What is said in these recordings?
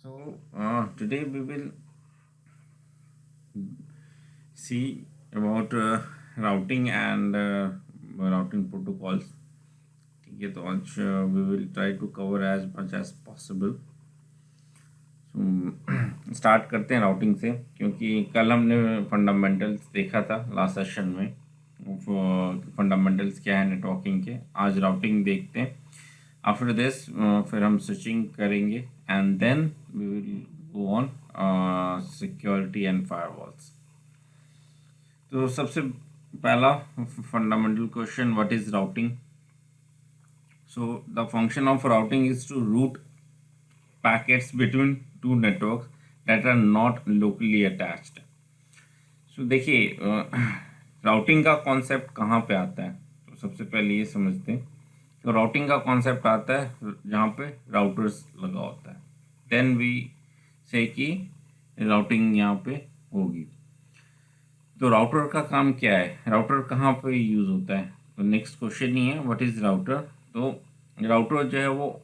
Today we will see about routing and routing protocols. ठीक है, तो आज we will try to cover as much as possible. Start करते हैं routing से, क्योंकि कल हमने फंडामेंटल्स देखा था लास्ट सेशन में. फंडामेंटल्स क्या है नेटवर्किंग के. आज राउटिंग देखते हैं. आफ्टर दिस फिर हम स्विचिंग करेंगे and then we will go on security and firewalls. तो सबसे पहला fundamental question, what is routing. So the function of routing is to route packets between two networks that are not locally attached. So देखिए, routing का concept कहाँ पे आता है. तो सबसे पहले ये समझते हैं. तो राउटिंग का कॉन्सेप्ट आता है जहाँ पे राउटर्स लगा होता है. देन वी से कि राउटिंग यहाँ पे होगी. तो राउटर का काम क्या है, राउटर कहाँ पे यूज़ होता है. तो नेक्स्ट क्वेश्चन ही है, व्हाट इज़ राउटर. तो राउटर जो है वो,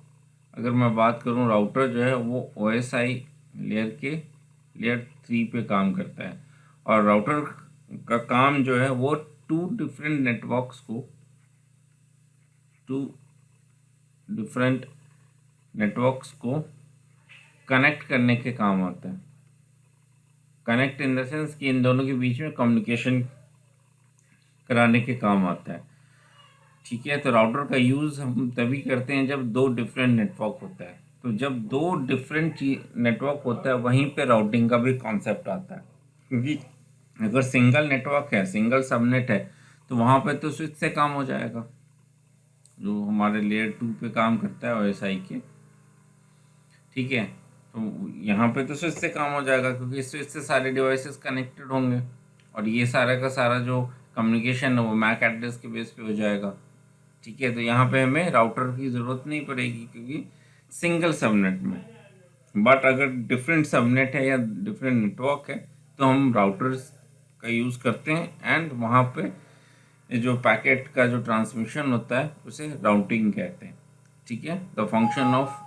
अगर मैं बात करूँ, राउटर जो है वो OSI लेयर 3 पे काम करता है. और राउटर का काम जो है वो टू डिफरेंट नेटवर्क्स को कनेक्ट करने के काम आता है. कनेक्ट इन द सेंस कि इन दोनों के बीच में कम्युनिकेशन कराने के काम आता है. ठीक है, तो राउटर का यूज़ हम तभी करते हैं जब दो डिफरेंट नेटवर्क होता है. तो जब दो डिफरेंट नेटवर्क होता है वहीं पे राउटिंग का भी कॉन्सेप्ट आता है. क्योंकि अगर सिंगल नेटवर्क है, सिंगल सबनेट है, तो वहाँ पे तो स्विच से काम हो जाएगा, जो हमारे लेयर 2 पे काम करता है OSI के. ठीक है, तो यहाँ पे तो स्विच से काम हो जाएगा, क्योंकि स्विच से सारे डिवाइसेस कनेक्टेड होंगे और ये सारा का सारा जो कम्युनिकेशन है वो मैक एड्रेस के बेस पे हो जाएगा. ठीक है, तो यहाँ पे हमें राउटर की ज़रूरत नहीं पड़ेगी क्योंकि सिंगल सबनेट में. बट अगर डिफरेंट सबनेट है या डिफरेंट नेटवर्क है तो हम राउटर्स का यूज़ करते हैं एंड वहाँ पे जो पैकेट का जो ट्रांसमिशन होता है उसे राउटिंग कहते हैं. ठीक है, the function of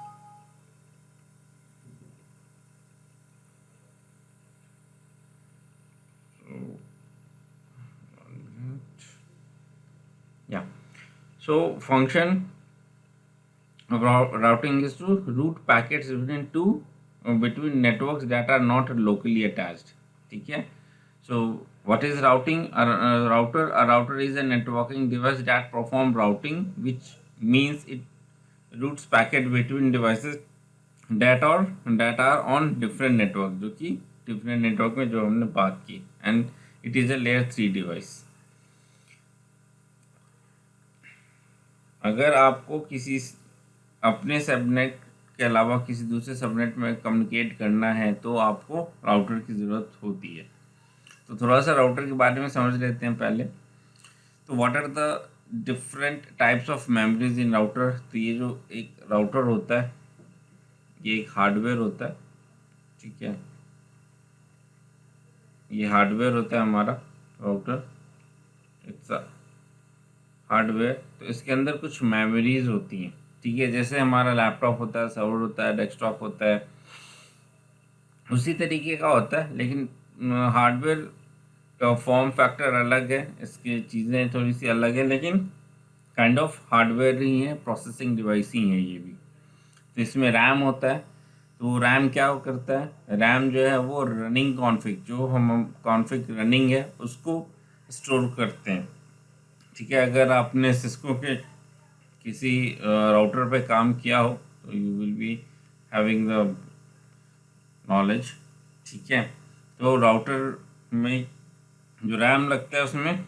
function of routing is to route packets between networks that are not locally attached. ठीक है, so what is routing? A router is a networking device that perform routing, which means it routes packet between devices that are on different network, जो कि different network में जो हमने बात की, and it is a layer 3 device. अगर आपको किसी अपने सबनेट के अलावा किसी दूसरे सबनेट में कम्युनिकेट करना है तो आपको राउटर की ज़रूरत होती है. तो थोड़ा सा राउटर के बारे में समझ लेते हैं पहले. तो what are the different types of memories in router. तो ये जो एक राउटर होता है ये एक हार्डवेयर होता है. ठीक है, ये हार्डवेयर होता है हमारा राउटर. It's a hardware. तो इसके अंदर कुछ मेमोरीज होती हैं. ठीक है, जैसे हमारा लैपटॉप होता है, सर्वर होता है, डेस्कटॉप होता है, उसी तरीके का होता है. लेकिन हार्डवेयर का फॉर्म फैक्टर अलग है, इसकी चीज़ें थोड़ी सी अलग है, लेकिन काइंड ऑफ हार्डवेयर ही है, प्रोसेसिंग डिवाइस ही है ये भी. तो इसमें रैम होता है. तो रैम क्या करता है, रैम जो है वो रनिंग कॉन्फ़िग, जो हम कॉन्फ़िग रनिंग है उसको स्टोर करते हैं. ठीक है, अगर आपने सिस्को के किसी राउटर पे काम किया हो तो you will be having the knowledge. ठीक है, तो राउटर में जो रैम लगता है उसमें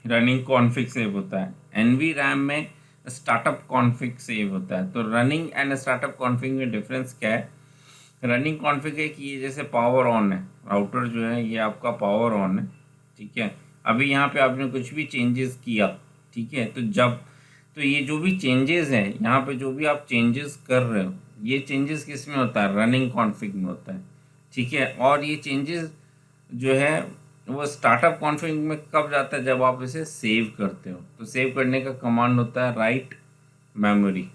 रनिंग कॉन्फ़िग सेव होता है. NV रैम में स्टार्टअप कॉन्फ़िग सेव होता है. तो रनिंग एंड स्टार्टअप कॉन्फ़िग में डिफरेंस क्या है. रनिंग कॉन्फ़िग है कि ये जैसे पावर ऑन है, राउटर जो है ये आपका पावर ऑन है. ठीक है, अभी यहाँ पे आपने कुछ भी चेंजेस किया. ठीक है, तो ये जो भी चेंजेस हैं यहाँ पे, जो भी आप चेंजेस कर रहे हो, ये चेंजेस किस में होता है, रनिंग कॉन्फ़िग में होता है. ठीक है, और ये चेंजेस जो है वो स्टार्टअप कॉन्फ़िग में कब जाता है, जब आप इसे सेव करते हो. तो सेव करने का कमांड होता है राइट मेमोरी.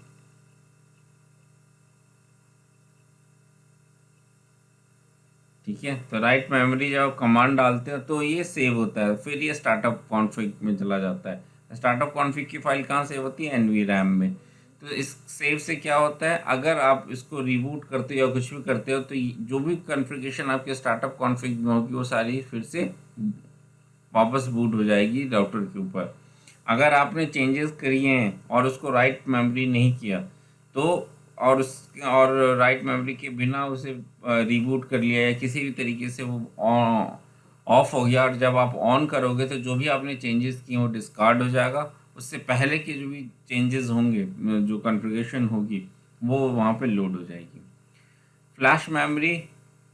ठीक है। तो राइट मेमोरी जब कमांड डालते हो तो ये सेव होता है, फिर ये स्टार्टअप कॉन्फ़िग में चला जाता है। स्टार्टअप कॉन्फ़िग की फाइल कहाँ सेव होती है? एनवी में। तो इस सेव से क्या होता है, अगर आप इसको रिबूट करते हो या कुछ भी करते हो तो जो भी कॉन्फ़िगरेशन आपके स्टार्टअप कॉन्फ़िग में होगी वो सारी फिर से वापस बूट हो जाएगी राउटर के ऊपर। अगर आपने चेंजेस किए हैं और उसको राइट मेमोरी नहीं किया तो और राइट मेमोरी के बिना उसे रिबूट कर लिया या किसी भी तरीके से वो ऑफ हो गया, और जब आप ऑन करोगे तो जो भी आपने चेंजेस किए वो डिस्कार्ड हो जाएगा। उससे पहले के जो भी चेंजेस होंगे, जो कॉन्फ़िगरेशन होगी, वो वहाँ पे लोड हो जाएगी। फ्लैश मेमोरी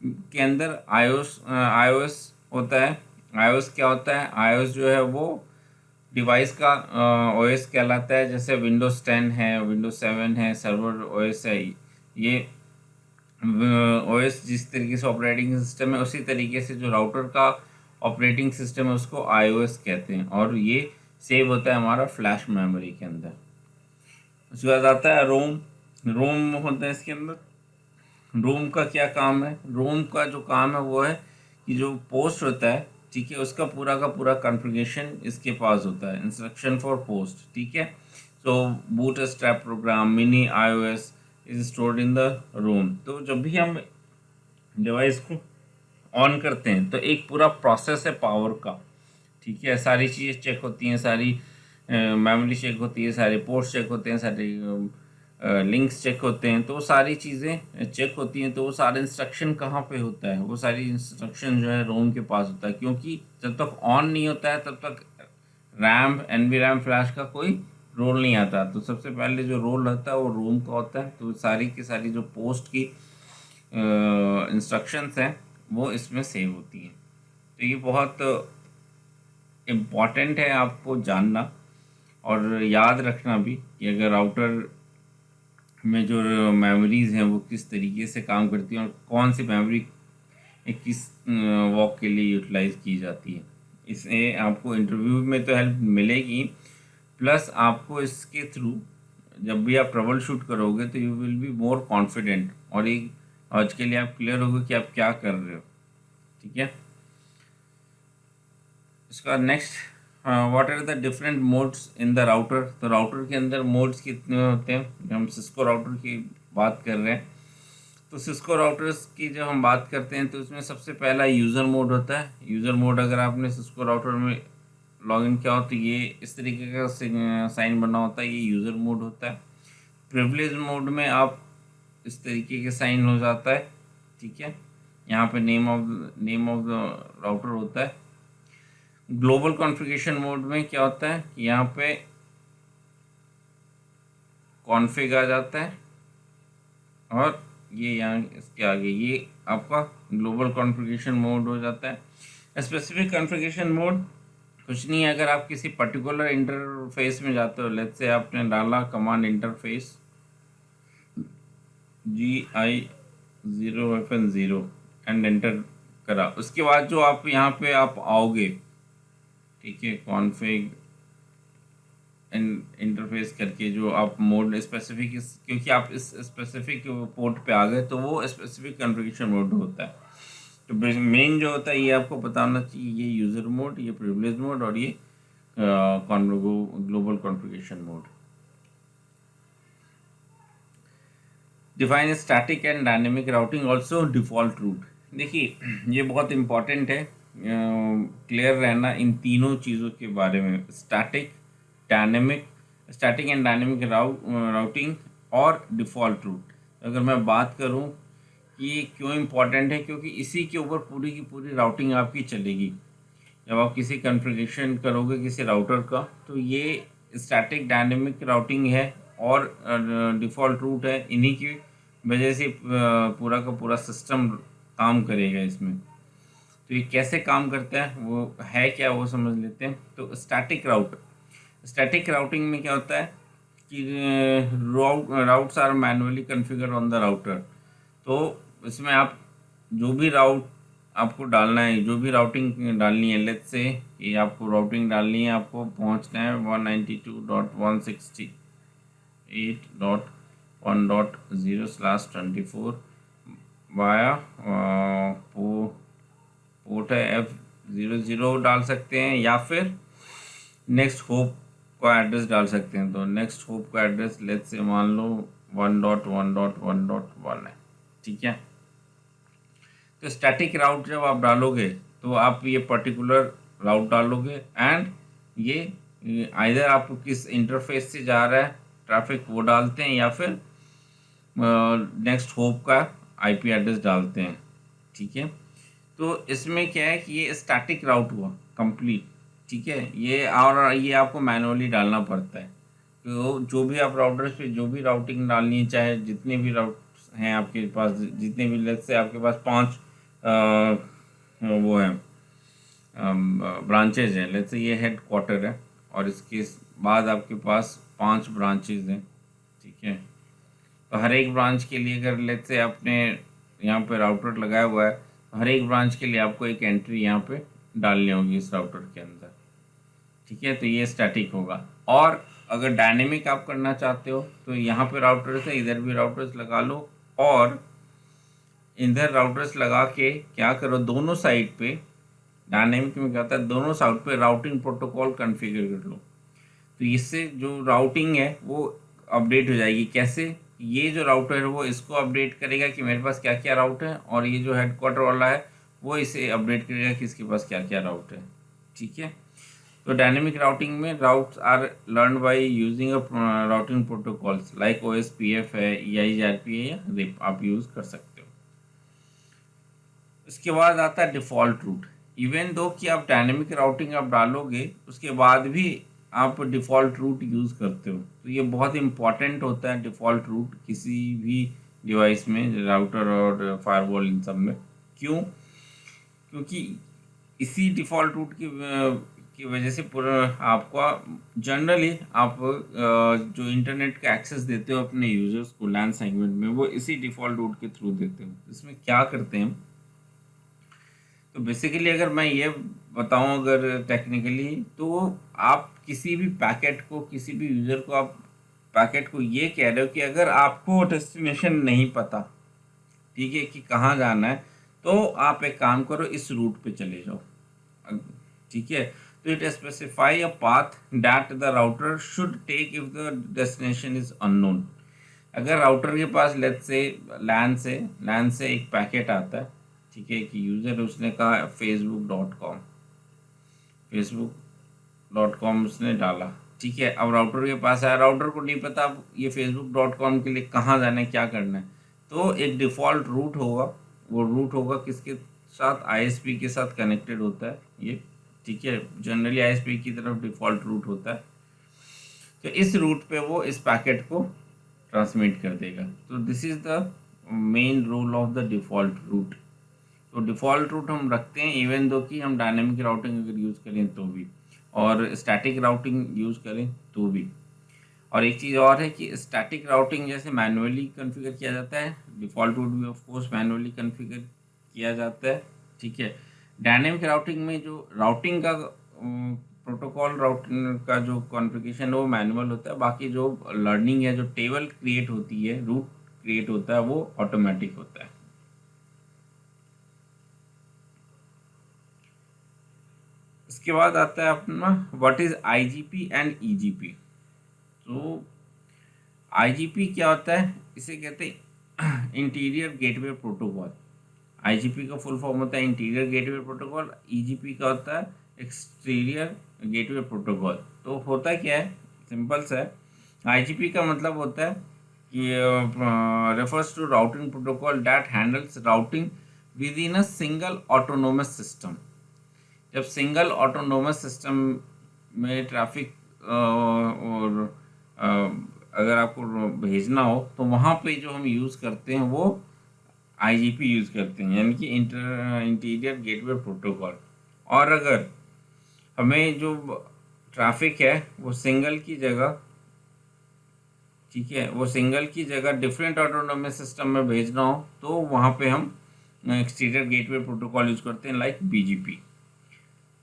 के अंदर आईओएस होता है। आईओएस क्या होता है? आईओएस जो है वो डिवाइस का ओएस कहलाता है। जैसे विंडोज़ 10 है, विंडोज़ 7 है, सर्वर ओएस है। ये ओएस जिस तरीके से ऑपरेटिंग सिस्टम है, उसी तरीके से जो राउटर का ऑपरेटिंग सिस्टम है उसको आईओएस कहते हैं, और ये सेव होता है हमारा फ्लैश मेमोरी के अंदर। उसके बाद आता है रोम। रोम होता है इसके अंदर। रोम का क्या काम है? रोम का जो काम है वो है कि जो पोस्ट होता है, ठीक है, उसका पूरा का पूरा कॉन्फ़िगरेशन इसके पास होता है, इंस्ट्रक्शन फॉर पोस्ट, ठीक है। So bootstrap program mini IOS is stored in the ROM. तो जब भी हम डिवाइस को ऑन करते हैं तो एक पूरा प्रोसेस है पावर का, ठीक है। सारी चीज़ें चेक होती हैं, सारी मेमोरी चेक होती है, सारे पोर्ट्स चेक होते हैं, सारे लिंक्स चेक होते हैं। तो वो सारी चीज़ें चेक होती हैं। तो वो सारे इंस्ट्रक्शन कहाँ पे होता है? वो सारी इंस्ट्रक्शन जो है रोम के पास होता है, क्योंकि जब तक ऑन नहीं होता है तब तक रैम, एनवी रैम, फ्लैश का कोई रोल नहीं आता। तो सबसे पहले जो रोल रहता है वो रोम का होता है। तो सारी की सारी जो पोस्ट की इंस्ट्रक्शंस हैं वो इसमें सेव होती हैं। तो ये बहुत इम्पॉर्टेंट है आपको जानना और याद रखना भी कि अगर राउटर में जो मेमोरीज़ हैं वो किस तरीके से काम करती हैं और कौन सी मेमोरी किस वर्क के लिए यूटिलाइज की जाती है। इससे आपको इंटरव्यू में तो हेल्प मिलेगी, प्लस आपको इसके थ्रू जब भी आप ट्रबल शूट करोगे तो you will be more confident, और एक आज के लिए आप क्लियर होगे कि आप क्या कर रहे हो, ठीक है। इसका next, what are the different modes in the router. तो राउटर के अंदर मोड्स कितने होते हैं? हम सिस्को राउटर की बात कर रहे हैं। तो सिस्को राउटर्स की जब हम बात करते हैं तो उसमें सबसे पहला यूज़र मोड होता है। यूज़र मोड अगर आपने सिस्को राउटर में लॉगिन किया हो तो ये इस तरीके का साइन बना होता है, ये यूज़र मोड होता है। प्रिविलेज मोड में आप इस तरीके के साइन हो जाता है, ठीक है। यहाँ पे नेम ऑफ द राउटर होता है। ग्लोबल कॉन्फ़िगरेशन मोड में क्या होता है कि यहाँ पे कॉन्फ़िग आ जाता है, और ये यहाँ इसके आगे ये आपका ग्लोबल कॉन्फ़िगरेशन मोड हो जाता है। स्पेसिफिक कॉन्फ़िगरेशन मोड कुछ नहीं है। अगर आप किसी पर्टिकुलर इंटरफेस में जाते हो, लेट्स से आपने डाला command interface GI0-0 and enter करा, उसके बाद जो आप यहाँ पे आप आओगे, ठीक है, कॉन्फ़िग इंटरफेस करके जो आप मोड स्पेसिफिक, क्योंकि आप इस स्पेसिफिक पोर्ट पे आ गए तो वो स्पेसिफिक कॉन्फ़िगरेशन मोड होता है। तो मेन जो होता है ये आपको पता होना चाहिए, ये यूज़र मोड, ये प्रिविलेज मोड, और ये global configuration mode. Define static and dynamic routing also default route. देखिए ये बहुत इम्पॉर्टेंट है क्लियर रहना इन तीनों चीज़ों के बारे में, स्टैटिक एंड डायनेमिक राउटिंग और डिफ़ॉल्ट रूट। अगर मैं बात करूं कि ये क्यों इम्पॉर्टेंट है, क्योंकि इसी के ऊपर पूरी की पूरी राउटिंग आपकी चलेगी। जब आप किसी कॉन्फ़िगरेशन करोगे किसी राउटर का तो ये स्टैटिक डायनेमिक राउटिंग है और डिफ़ॉल्ट रूट है। इन्हीं की वजह से पूरा का पूरा सिस्टम काम करेगा इसमें। तो ये कैसे काम करता है, वो है क्या, वो समझ लेते हैं। तो स्टैटिक राउटिंग में क्या होता है कि routes are manually configure on the router. तो इसमें आप जो भी राउट आपको डालना है, जो भी राउटिंग डालनी है, लेट्स से ये आपको राउटिंग डालनी है, आपको पहुंचना है 192.168.1.0/24 वाया पोर्ट है F00 डाल सकते हैं, या फिर नेक्स्ट होप का एड्रेस डाल सकते हैं। तो नेक्स्ट होप का एड्रेस लेट्स से मान लो 1.1.1.1 है, ठीक है। तो स्टैटिक राउट जब आप डालोगे तो आप ये पर्टिकुलर राउट डालोगे, एंड ये आइदर आपको किस इंटरफेस से जा रहा है ट्रैफिक वो डालते हैं, या फिर नेक्स्ट होप का आईपी एड्रेस डालते हैं, ठीक है। तो इसमें क्या है कि ये स्टैटिक राउट हुआ कंप्लीट, ठीक है। ये और ये आपको मैनुअली डालना पड़ता है। तो जो भी आप राउटर्स पे जो भी राउटिंग डालनी है, चाहे जितने भी राउट हैं आपके पास, जितने भी लेट्स से आपके पास 5 वो हैं ब्रांचेज हैं, लेट्स से ये हेड क्वार्टर है और इसके बाद आपके पास 5 ब्रांचेज हैं, ठीक है। तो हर एक ब्रांच के लिए अगर लेट्स से आपने यहाँ पे राउटर लगाया हुआ है, तो हर एक ब्रांच के लिए आपको एक एंट्री यहाँ पे डालनी होगी इस राउटर के अंदर, ठीक है। तो ये स्टैटिक होगा। और अगर डायनेमिक आप करना चाहते हो तो यहाँ पे राउटर्स है, इधर भी राउटर्स लगा लो, और इधर राउटर्स लगा के क्या करो, दोनों साइड पे डायनेमिक में क्या होता है, दोनों साइड पे राउटिंग प्रोटोकॉल कॉन्फ़िगर कर लो। तो इससे जो राउटिंग है वो अपडेट हो जाएगी। कैसे? ये जो राउटर है वो इसको अपडेट करेगा कि मेरे पास क्या क्या राउट है, और ये जो हेडक्वार्टर वाला है वो इसे अपडेट करेगा कि इसके पास क्या क्या राउट है, ठीक है। तो डायनेमिक राउटिंग में routes are learn by using a routing protocols like OSPF है, EIGRP है, या RIP आप यूज़ कर सकते हो। इसके बाद आता है डिफ़ॉल्ट रूट। इवन दो कि आप डायनेमिक राउटिंग आप डालोगे, उसके बाद भी आप डिफ़ॉल्ट रूट यूज़ करते हो, तो ये बहुत इंपॉर्टेंट होता है डिफ़ॉल्ट रूट किसी भी डिवाइस में, राउटर और फायरवॉल इन सब में। क्यों? क्योंकि इसी डिफ़ॉल्ट रूट की वजह से पूरा आपका जनरली आप जो इंटरनेट का एक्सेस देते हो अपने यूज़र्स को लैन सेगमेंट में, वो इसी डिफ़ॉल्ट रूट के थ्रू देते हो। इसमें क्या करते हैं, तो बेसिकली अगर मैं ये बताऊं अगर टेक्निकली, तो आप किसी भी पैकेट को, किसी भी यूज़र को आप पैकेट को ये कह रहे हो कि अगर आपको डेस्टिनेशन नहीं पता, ठीक है, कि कहाँ जाना है, तो आप एक काम करो, इस रूट पे चले जाओ, ठीक है। तो it specify a path that the router should take if the destination is unknown. अगर राउटर के पास लेट्स से लैन से एक पैकेट आता है, ठीक है, कि यूज़र उसने कहा facebook.com उसने डाला, ठीक है। अब राउटर के पास आया, राउटर को नहीं पता अब ये facebook.com के लिए कहाँ जाना है, क्या करना है। तो एक डिफ़ॉल्ट रूट होगा, वो रूट होगा किसके साथ, ISP के साथ कनेक्टेड होता है ये, ठीक है। जनरली ISP की तरफ डिफ़ॉल्ट रूट होता है। तो इस रूट पे वो इस पैकेट को ट्रांसमिट कर देगा। तो this is the main rule of the default route. तो डिफ़ॉल्ट रूट हम रखते हैं इवन दो कि हम डायनेमिक राउटिंग अगर यूज़ करें तो भी, और स्टैटिक राउटिंग यूज़ करें तो भी। और एक चीज़ और है कि स्टैटिक राउटिंग जैसे मैनुअली कॉन्फ़िगर किया जाता है, डिफ़ॉल्ट रूट भी ऑफ कोर्स मैनुअली कॉन्फ़िगर किया जाता है, ठीक है। डायनेमिक राउटिंग में जो राउटिंग का प्रोटोकॉल राउटिंग का जो कॉन्फ़िगरेशन है वो मैनुअल होता है, बाकी जो लर्निंग है, जो टेबल क्रिएट होती है, रूट क्रिएट होता है, वो ऑटोमेटिक होता है। इसके बाद आता है अपना what is IGP and EGP। तो IGP क्या होता है, इसे कहते हैं इंटीरियर गेटवे प्रोटोकॉल। IGP का फुल फॉर्म होता है इंटीरियर गेटवे प्रोटोकॉल, EGP का होता है एक्सटीरियर गेटवे प्रोटोकॉल। तो होता क्या है, सिंपल सा है। IGP का मतलब होता है कि refers to routing protocol that handles routing within a single autonomous system. जब सिंगल ऑटोनोमस सिस्टम में ट्रैफिक और अगर आपको भेजना हो, तो वहाँ पे जो हम यूज़ करते हैं वो IGP यूज़ करते हैं, यानी कि इंटीरियर गेटवे प्रोटोकॉल। और अगर हमें जो ट्रैफिक है वो सिंगल की जगह, ठीक है, वो सिंगल की जगह डिफरेंट ऑटोनोमस सिस्टम में भेजना हो, तो वहाँ पे हम एक्सटीरियर गेटवे प्रोटोकॉल यूज़ करते हैं लाइक BGP।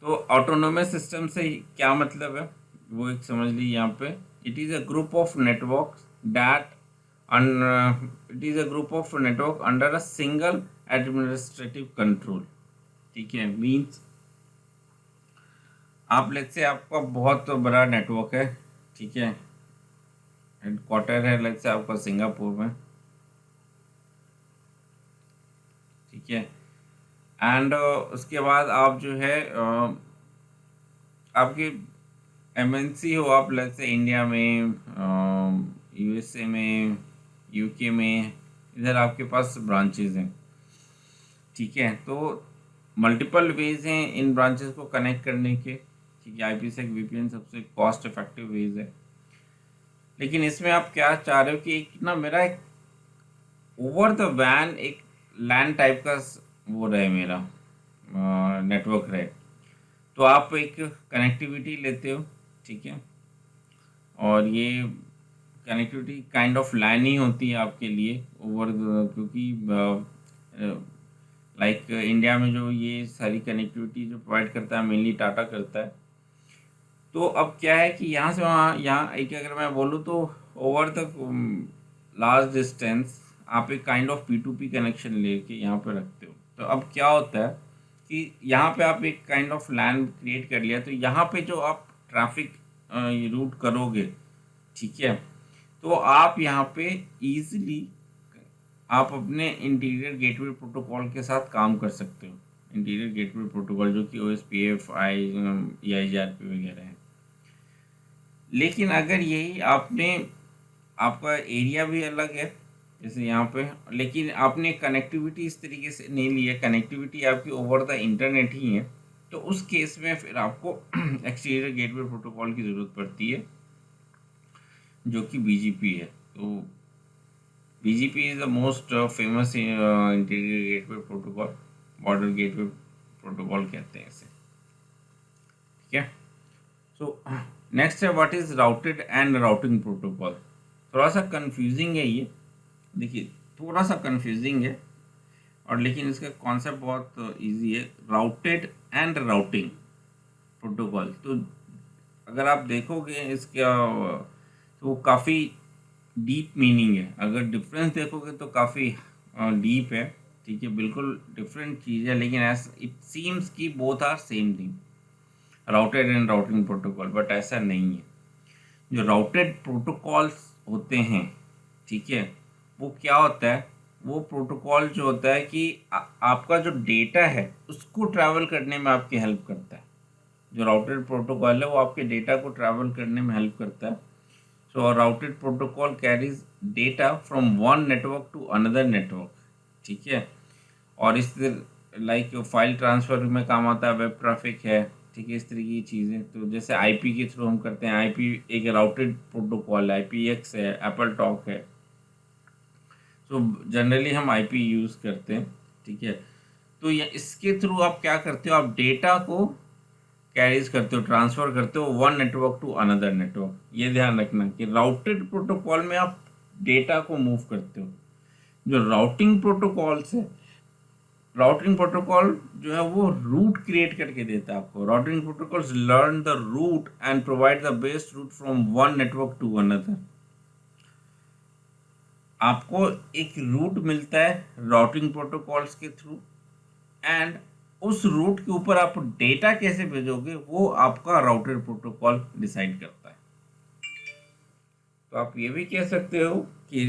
तो ऑटोनोमस सिस्टम से क्या मतलब है वो एक समझ लीजिए यहाँ पे। It is a group of networks that it is a group of network under a single administrative control. ठीक है, मीन्स आप लेट्स से आपका बहुत बड़ा नेटवर्क है, ठीक है, हेडक्वार्टर है लेट्स से आपका सिंगापुर में, ठीक है, एंड उसके बाद आप जो है आपकी एमएनसी हो, आप लेट्स से इंडिया में, यूएसए में, यूके में, इधर आपके पास ब्रांचेज हैं, ठीक है। तो मल्टीपल वेज हैं इन ब्रांचेस को कनेक्ट करने के, ठीक है। आईपीसेक वीपीएन सबसे कॉस्ट इफेक्टिव वेज है, लेकिन इसमें आप क्या चाह रहे हो कि एक ना मेरा एक ओवर द वैन एक लैन टाइप का वो रहे, मेरा नेटवर्क रहे। तो आप एक कनेक्टिविटी लेते हो, ठीक है, और ये कनेक्टिविटी काइंड ऑफ लैन ही होती है आपके लिए ओवर, क्योंकि लाइक इंडिया में जो ये सारी कनेक्टिविटी जो प्रोवाइड करता है मेनली टाटा करता है। तो अब क्या है कि यहाँ से वहाँ, यहाँ एक अगर मैं बोलूँ तो ओवर द लार्ज डिस्टेंस आप एक काइंड ऑफ P2P कनेक्शन लेके यहाँ पे रखते हो। तो अब क्या होता है कि यहाँ पे आप एक काइंड ऑफ लैन क्रिएट कर लिया, तो यहाँ पे जो आप ट्रैफिक रूट करोगे, ठीक है, तो आप यहाँ पे इजीली आप अपने इंटीरियर गेटवे प्रोटोकॉल के साथ काम कर सकते हो। इंटीरियर गेटवे प्रोटोकॉल जो कि OSPF, EIGRP वगैरह है। लेकिन अगर यही आपने, आपका एरिया भी अलग है जैसे यहाँ पे, लेकिन आपने कनेक्टिविटी इस तरीके से नहीं ली है, कनेक्टिविटी आपकी ओवर द इंटरनेट ही है, तो उस केस में फिर आपको एक्सटीरियर गेटवे प्रोटोकॉल की ज़रूरत पड़ती है, जो कि BGP है। तो BGP is the most famous interior gateway protocol, border gateway protocol कहते हैं इसे, ठीक है। सो नेक्स्ट है what is routed and routing protocol. थोड़ा सा कंफ्यूजिंग है ये, देखिए थोड़ा सा कंफ्यूजिंग है, और लेकिन इसका कॉन्सेप्ट बहुत इजी है। राउटेड एंड राउटिंग प्रोटोकॉल, तो अगर आप देखोगे इसका तो वो काफ़ी डीप मीनिंग है। अगर डिफरेंस देखोगे तो काफ़ी डीप है, ठीक है, बिल्कुल डिफरेंट चीज़ है, लेकिन ऐसा इट सीम्स कि both are same thing, routed and routing protocol, but ऐसा नहीं है। जो राउटेड प्रोटोकॉल्स होते हैं, ठीक है, वो क्या होता है, वो प्रोटोकॉल जो होता है कि आपका जो डेटा है उसको ट्रैवल करने में आपकी हेल्प करता है। जो राउटेड प्रोटोकॉल है वो आपके डेटा को ट्रैवल करने में हेल्प करता है। So a routed protocol carries data from one network to another network, ठीक है, और इस लाइक फाइल ट्रांसफर में काम आता है, वेब ट्रैफिक है, ठीक है, इस तरह की चीज़ें। तो जैसे आईपी के थ्रू हम करते हैं, आईपी एक राउटेड प्रोटोकॉल है, IPX है, एप्पल टॉक है। तो जनरली हम आईपी यूज़ करते हैं, ठीक है। तो ये इसके थ्रू आप क्या करते हो, आप डेटा को कैरीज करते हो, ट्रांसफ़र करते हो one network to another network. ये ध्यान रखना कि राउटेड प्रोटोकॉल में आप डेटा को मूव करते हो। जो राउटिंग प्रोटोकॉल्स है, राउटिंग प्रोटोकॉल जो है वो रूट क्रिएट करके देता है आपको। Routing protocols learn the route and provide the best route from one network to another. आपको एक रूट मिलता है राउटिंग प्रोटोकॉल्स के थ्रू, एंड उस रूट के ऊपर आप डेटा कैसे भेजोगे वो आपका राउटेड प्रोटोकॉल डिसाइड करता है। तो आप ये भी कह सकते हो कि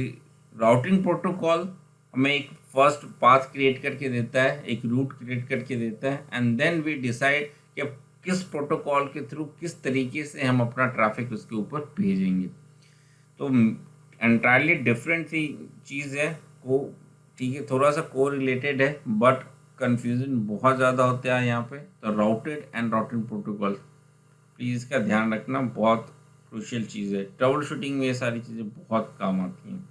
राउटिंग प्रोटोकॉल हमें एक फर्स्ट पाथ क्रिएट करके देता है, एक रूट क्रिएट करके देता है, एंड देन वी डिसाइड कि किस प्रोटोकॉल के थ्रू किस तरीके से हम अपना ट्रैफिक उसके ऊपर भेजेंगे। तो एंटायरली डिफरेंट सी चीज़ है को, ठीक है, थोड़ा सा को रिलेटेड है, बट कन्फ्यूजन बहुत ज़्यादा होता है यहाँ पे। तो routed and routing protocol, please इसका ध्यान रखना, बहुत क्रूशियल चीज़ है। ट्रबल शूटिंग में ये सारी चीज़ें बहुत काम आती हैं।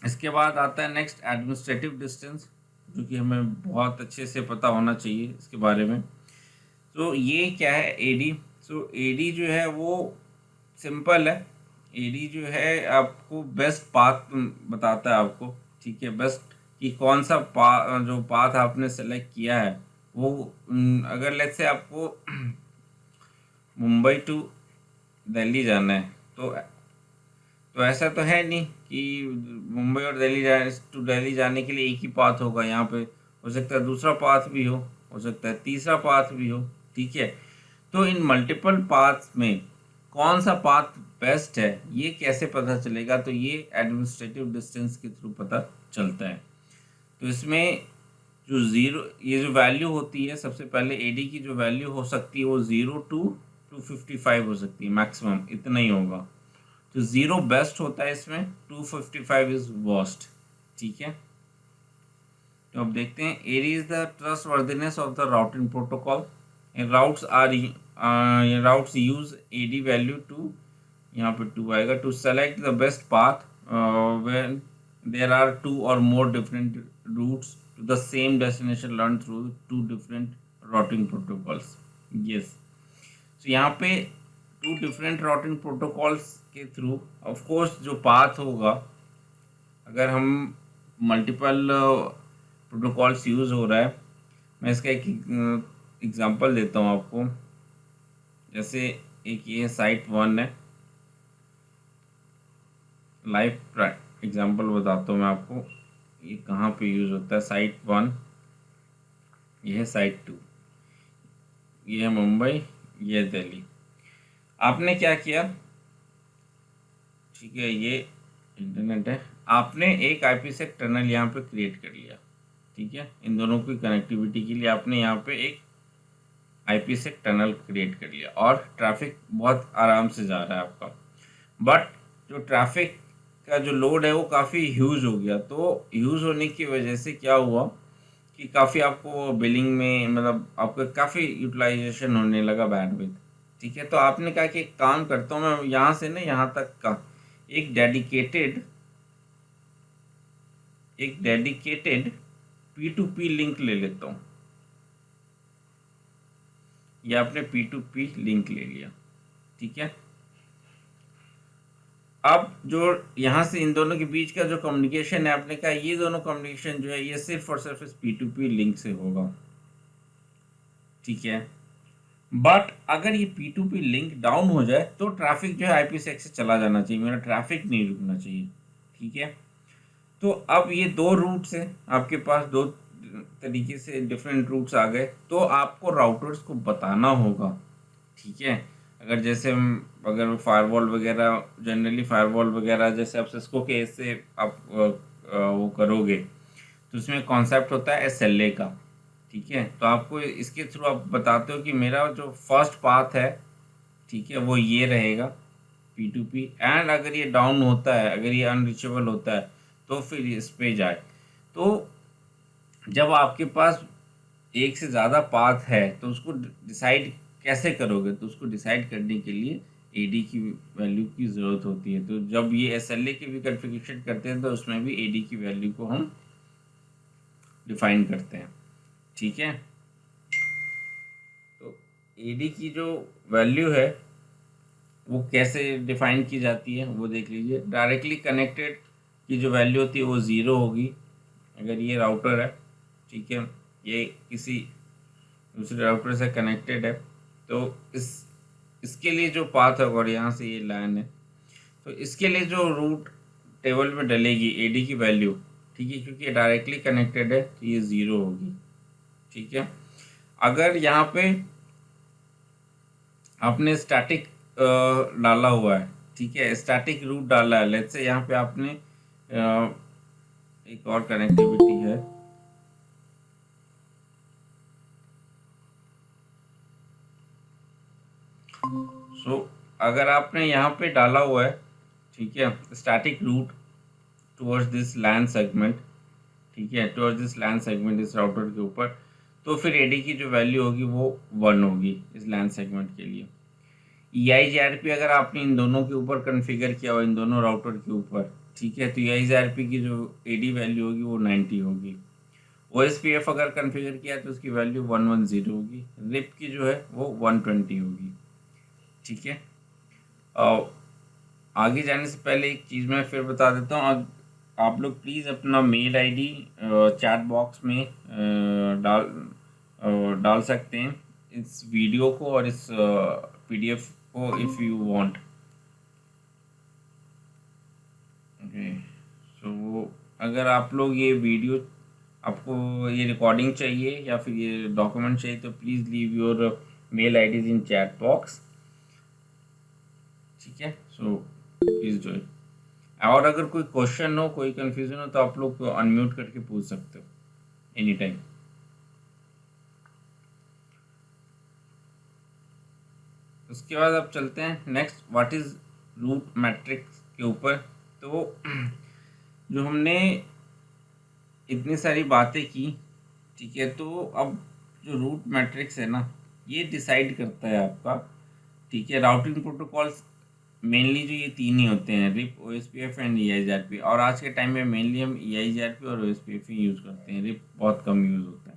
इसके बाद आता है नेक्स्ट एडमिनिस्ट्रेटिव डिस्टेंस, जो कि हमें बहुत अच्छे से पता होना चाहिए इसके बारे में। तो ये क्या है, एडी। सो एडी जो है वो सिंपल है। एडी जो है आपको बेस्ट पाथ बताता है आपको, ठीक है, बेस्ट कि कौन सा जो पाथ आपने सेलेक्ट किया है वो, अगर लेट्स से आपको मुंबई टू दिल्ली जाना है, तो तो ऐसा तो है नहीं कि मुंबई और दिल्ली जाने के लिए एक ही पाथ होगा। यहाँ पे हो सकता है दूसरा पाथ भी हो सकता है तीसरा पाथ भी हो। ठीक है, तो इन मल्टीपल पाथ्स में कौन सा पाथ बेस्ट है ये कैसे पता चलेगा? तो ये एडमिनिस्ट्रेटिव डिस्टेंस के थ्रू पता चलता है। तो इसमें जो ये जो वैल्यू होती है, सबसे पहले एडी की जो वैल्यू हो सकती है वो 0 to 255 हो सकती है, मैक्सिमम इतना ही होगा। तो 0 बेस्ट होता है इसमें, 255 इज वर्स्ट। ठीक है, तो अब देखते हैं AD is the trustworthiness of the routing protocol. Routes use AD value to, यहाँ पे 2 आएगा, to select the best path when there are 2 और more different routes to the same destination learned through 2 different routing protocols. Yes, so यहाँ पे 2 different routing protocols के through of course जो path होगा, अगर हम मल्टीपल प्रोटोकॉल्स यूज़ हो रहा है, मैं इसका एक एग्जांपल देता हूँ आपको। जैसे एक ये साइट 1 है, लाइव एग्जांपल बताता हूँ मैं आपको ये कहाँ पे यूज़ होता है। साइट 1, ये है साइट 2, ये है मुंबई, ये है दिल्ली। आपने क्या किया, ठीक है, ये इंटरनेट है, आपने एक आईपीसेक टनल यहाँ पे क्रिएट कर लिया। ठीक है, इन दोनों की कनेक्टिविटी के लिए आपने यहाँ पे एक आईपीसेक टनल क्रिएट कर लिया और ट्रैफिक बहुत आराम से जा रहा है आपका। बट जो ट्रैफिक का जो लोड है वो काफ़ी ह्यूज हो गया। तो ह्यूज होने की वजह से क्या हुआ कि काफ़ी आपको बिलिंग में, मतलब आपको काफ़ी यूटिलाइजेशन होने लगा बैंडविड्थ। ठीक है, तो आपने कहा कि एक काम करता हूँ मैं यहाँ से ना यहाँ तक का एक डेडिकेटेड P2P लिंक ले लेता हूँ। ये आपने P2P लिंक ले लिया। ठीक है, अब जो यहाँ से इन दोनों के बीच का जो कम्युनिकेशन है, आपने कहा ये दोनों कम्युनिकेशन जो है ये सिर्फ और सिर्फ इस P2P लिंक से होगा। ठीक है, बट अगर ये P2P लिंक डाउन हो जाए तो ट्रैफिक जो है आईपीसेक से चला जाना चाहिए, मेरा ट्रैफिक नहीं रुकना चाहिए। ठीक है, तो अब ये 2 रूट्स हैं आपके पास, 2 तरीके से डिफरेंट रूट्स आ गए, तो आपको राउटर्स को बताना होगा। ठीक है, अगर जैसे अगर फायरवॉल वगैरह, जनरली फायरवॉल वगैरह जैसे आप सिस्को के से आप वो करोगे तो उसमें कॉन्सेप्ट होता है SLA का। ठीक है, तो आपको इसके थ्रू आप बताते हो कि मेरा जो फर्स्ट पाथ है, ठीक है, वो ये रहेगा P2P, एंड अगर ये डाउन होता है, अगर ये अनरीचेबल होता है तो फिर इस पे जाए। तो जब आपके पास एक से ज़्यादा पाथ है तो उसको डिसाइड कैसे करोगे? तो उसको डिसाइड करने के लिए एडी की वैल्यू की ज़रूरत होती है। तो जब ये SLA की भी कॉन्फ़िगरेशन करते हैं तो उसमें भी एडी की वैल्यू को हम डिफाइन करते हैं। ठीक है, तो एडी की जो वैल्यू है वो कैसे डिफाइन की जाती है वो देख लीजिए। डायरेक्टली कनेक्टेड की जो वैल्यू होती है वो 0 होगी अगर ये राउटर है। ठीक है, ये किसी दूसरे राउटर से कनेक्टेड है तो इसके लिए जो पाथ होगा, और यहाँ से ये लाइन है, तो इसके लिए जो रूट टेबल में डलेगी एडी की वैल्यू, ठीक है, क्योंकि ये डायरेक्टली कनेक्टेड है तो ये 0 होगी। ठीक है, अगर यहाँ पे आपने स्टैटिक डाला हुआ है, ठीक है, स्टैटिक रूट डाला है, लेट्स से यहाँ पे आपने एक और कनेक्टिविटी है, अगर आपने यहाँ पे डाला हुआ है, ठीक है, static route towards this LAN segment, ठीक है, टुवर्ड्स दिस लैन सेगमेंट इस राउटर के ऊपर, तो फिर एडी की जो वैल्यू होगी वो 1 होगी इस लैन सेगमेंट के लिए। EIGRP अगर आपने इन दोनों के ऊपर कॉन्फ़िगर किया हो, इन दोनों राउटर के ऊपर, ठीक है, तो EIGRP की जो एडी वैल्यू होगी वो 90 होगी। OSPF अगर कॉन्फ़िगर किया तो उसकी वैल्यू 110 होगी। रिप की जो है वो 120 होगी। ठीक है, आगे जाने से पहले एक चीज़ मैं फिर बता देता हूँ। आप लोग प्लीज़ अपना मेल आईडी चैट बॉक्स में डाल सकते हैं इस वीडियो को और इस PDF को, इफ़ यू वांट। सो अगर आप लोग ये वीडियो, आपको ये रिकॉर्डिंग चाहिए या फिर ये डॉक्यूमेंट चाहिए तो please leave your mail IDs in chat box, ठीक है। So please do it. और अगर कोई क्वेश्चन हो, कोई कंफ्यूजन हो तो आप लोग अनम्यूट करके पूछ सकते हो एनी टाइम। उसके बाद अब चलते हैं next, what is route metrics के ऊपर। तो जो हमने इतनी सारी बातें की, ठीक है, तो अब जो रूट मैट्रिक्स है ना, ये डिसाइड करता है आपका, ठीक है, राउटिंग प्रोटोकॉल्स मेनली जो ये तीन ही होते हैं, रिप, ओएसपीएफ एंड ईआईजीआरपी। और आज के टाइम में मेनली हम ईआईजीआरपी और ओएसपीएफ ही यूज़ करते हैं, रिप बहुत कम यूज़ होता है।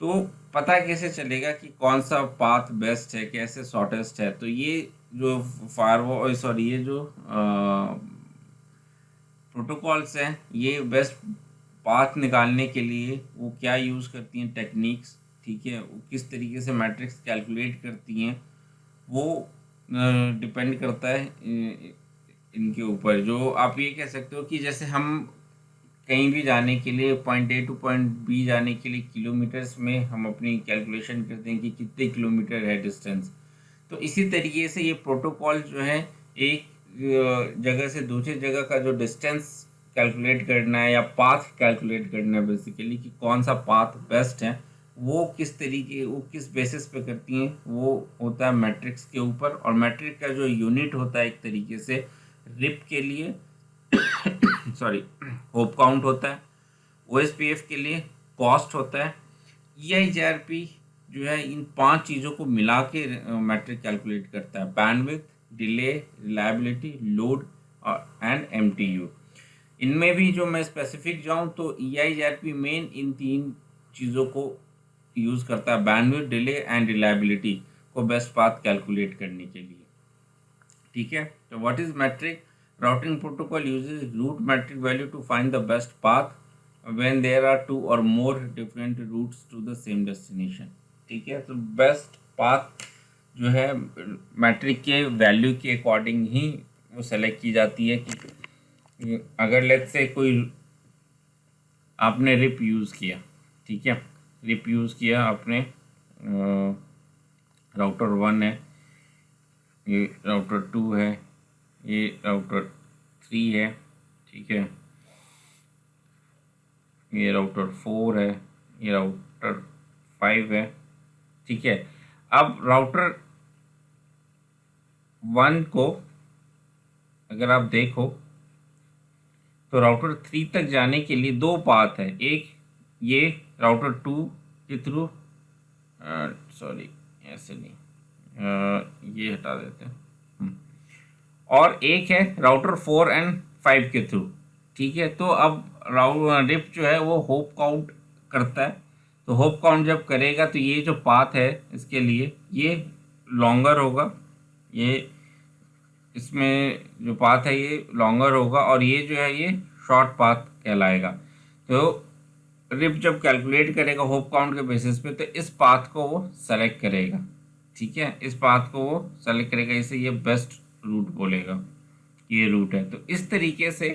तो पता कैसे चलेगा कि कौन सा पाथ बेस्ट है, कैसे शॉर्टेस्ट है? तो ये जो फायरवॉल, सॉरी, ये जो प्रोटोकॉल्स हैं, ये बेस्ट पाथ निकालने के लिए वो क्या यूज़ करती हैं टेक्निक्स, ठीक है, वो किस तरीके से मैट्रिक्स कैलकुलेट करती हैं, वो डिपेंड करता है इनके ऊपर। जो आप ये कह सकते हो कि जैसे हम कहीं भी जाने के लिए point A to point B जाने के लिए किलोमीटर्स में हम अपनी कैलकुलेशन करते हैं कि कितने किलोमीटर है डिस्टेंस। तो इसी तरीके से ये प्रोटोकॉल जो है, एक जगह से दूसरी जगह का जो डिस्टेंस कैलकुलेट करना है या पाथ कैलकुलेट करना है बेसिकली, कि कौन सा पाथ बेस्ट है, वो किस तरीके, वो किस बेसिस पे करती हैं, वो होता है मैट्रिक्स के ऊपर। और मैट्रिक का जो यूनिट होता है एक तरीके से रिप के लिए सॉरी होप काउंट होता है, ओएसपीएफ के लिए कॉस्ट होता है, ईआईजीआरपी जो है इन पांच चीज़ों को मिला के मैट्रिक कैलकुलेट करता है, बैंडविड्थ, डिले, रिलायबिलिटी, लोड और एंड एमटीयू। इनमें भी जो मैं स्पेसिफिक जाऊं तो ईआईजीआरपी मेन इन तीन चीज़ों को यूज़ करता है, बैंडविड्थ, डिले एंड रिलायबिलिटी को बेस्ट पाथ कैलकुलेट करने के लिए, ठीक है। तो what is metric? Routing protocol uses route metric value to find the best path when there are two or more different routes to the same destination, ठीक है। तो बेस्ट पाथ जो है मैट्रिक के वैल्यू के अकॉर्डिंग ही वो select की जाती है। कि अगर लेट्स से कोई आपने रिप यूज़ किया, ठीक है, रिप यूज़ किया आपने, राउटर 1 है, ये राउटर 2 है, ये राउटर 3 है, ठीक है, ये राउटर 4 है, ये राउटर 5 है, ठीक है। अब राउटर 1 को अगर आप देखो तो राउटर 3 तक जाने के लिए दो पाथ है, एक ये राउटर 2 के थ्रू, सॉरी ऐसे नहीं, ये हटा देते हैं, और एक है राउटर 4 एंड 5 के थ्रू, ठीक है। तो अब रिप जो है वो होप काउंट करता है, तो होप काउंट जब करेगा तो ये जो पाथ है इसके लिए ये लॉन्गर होगा, ये इसमें जो पाथ है ये लॉन्गर होगा, और ये जो है ये शॉर्ट पाथ कहलाएगा। तो रिप जब कैलकुलेट करेगा होप काउंट के बेसिस पे तो इस पाथ को वो सेलेक्ट करेगा, ठीक है, इस पाथ को वो सेलेक्ट करेगा, इसे ये बेस्ट रूट बोलेगा, ये रूट है। तो इस तरीके से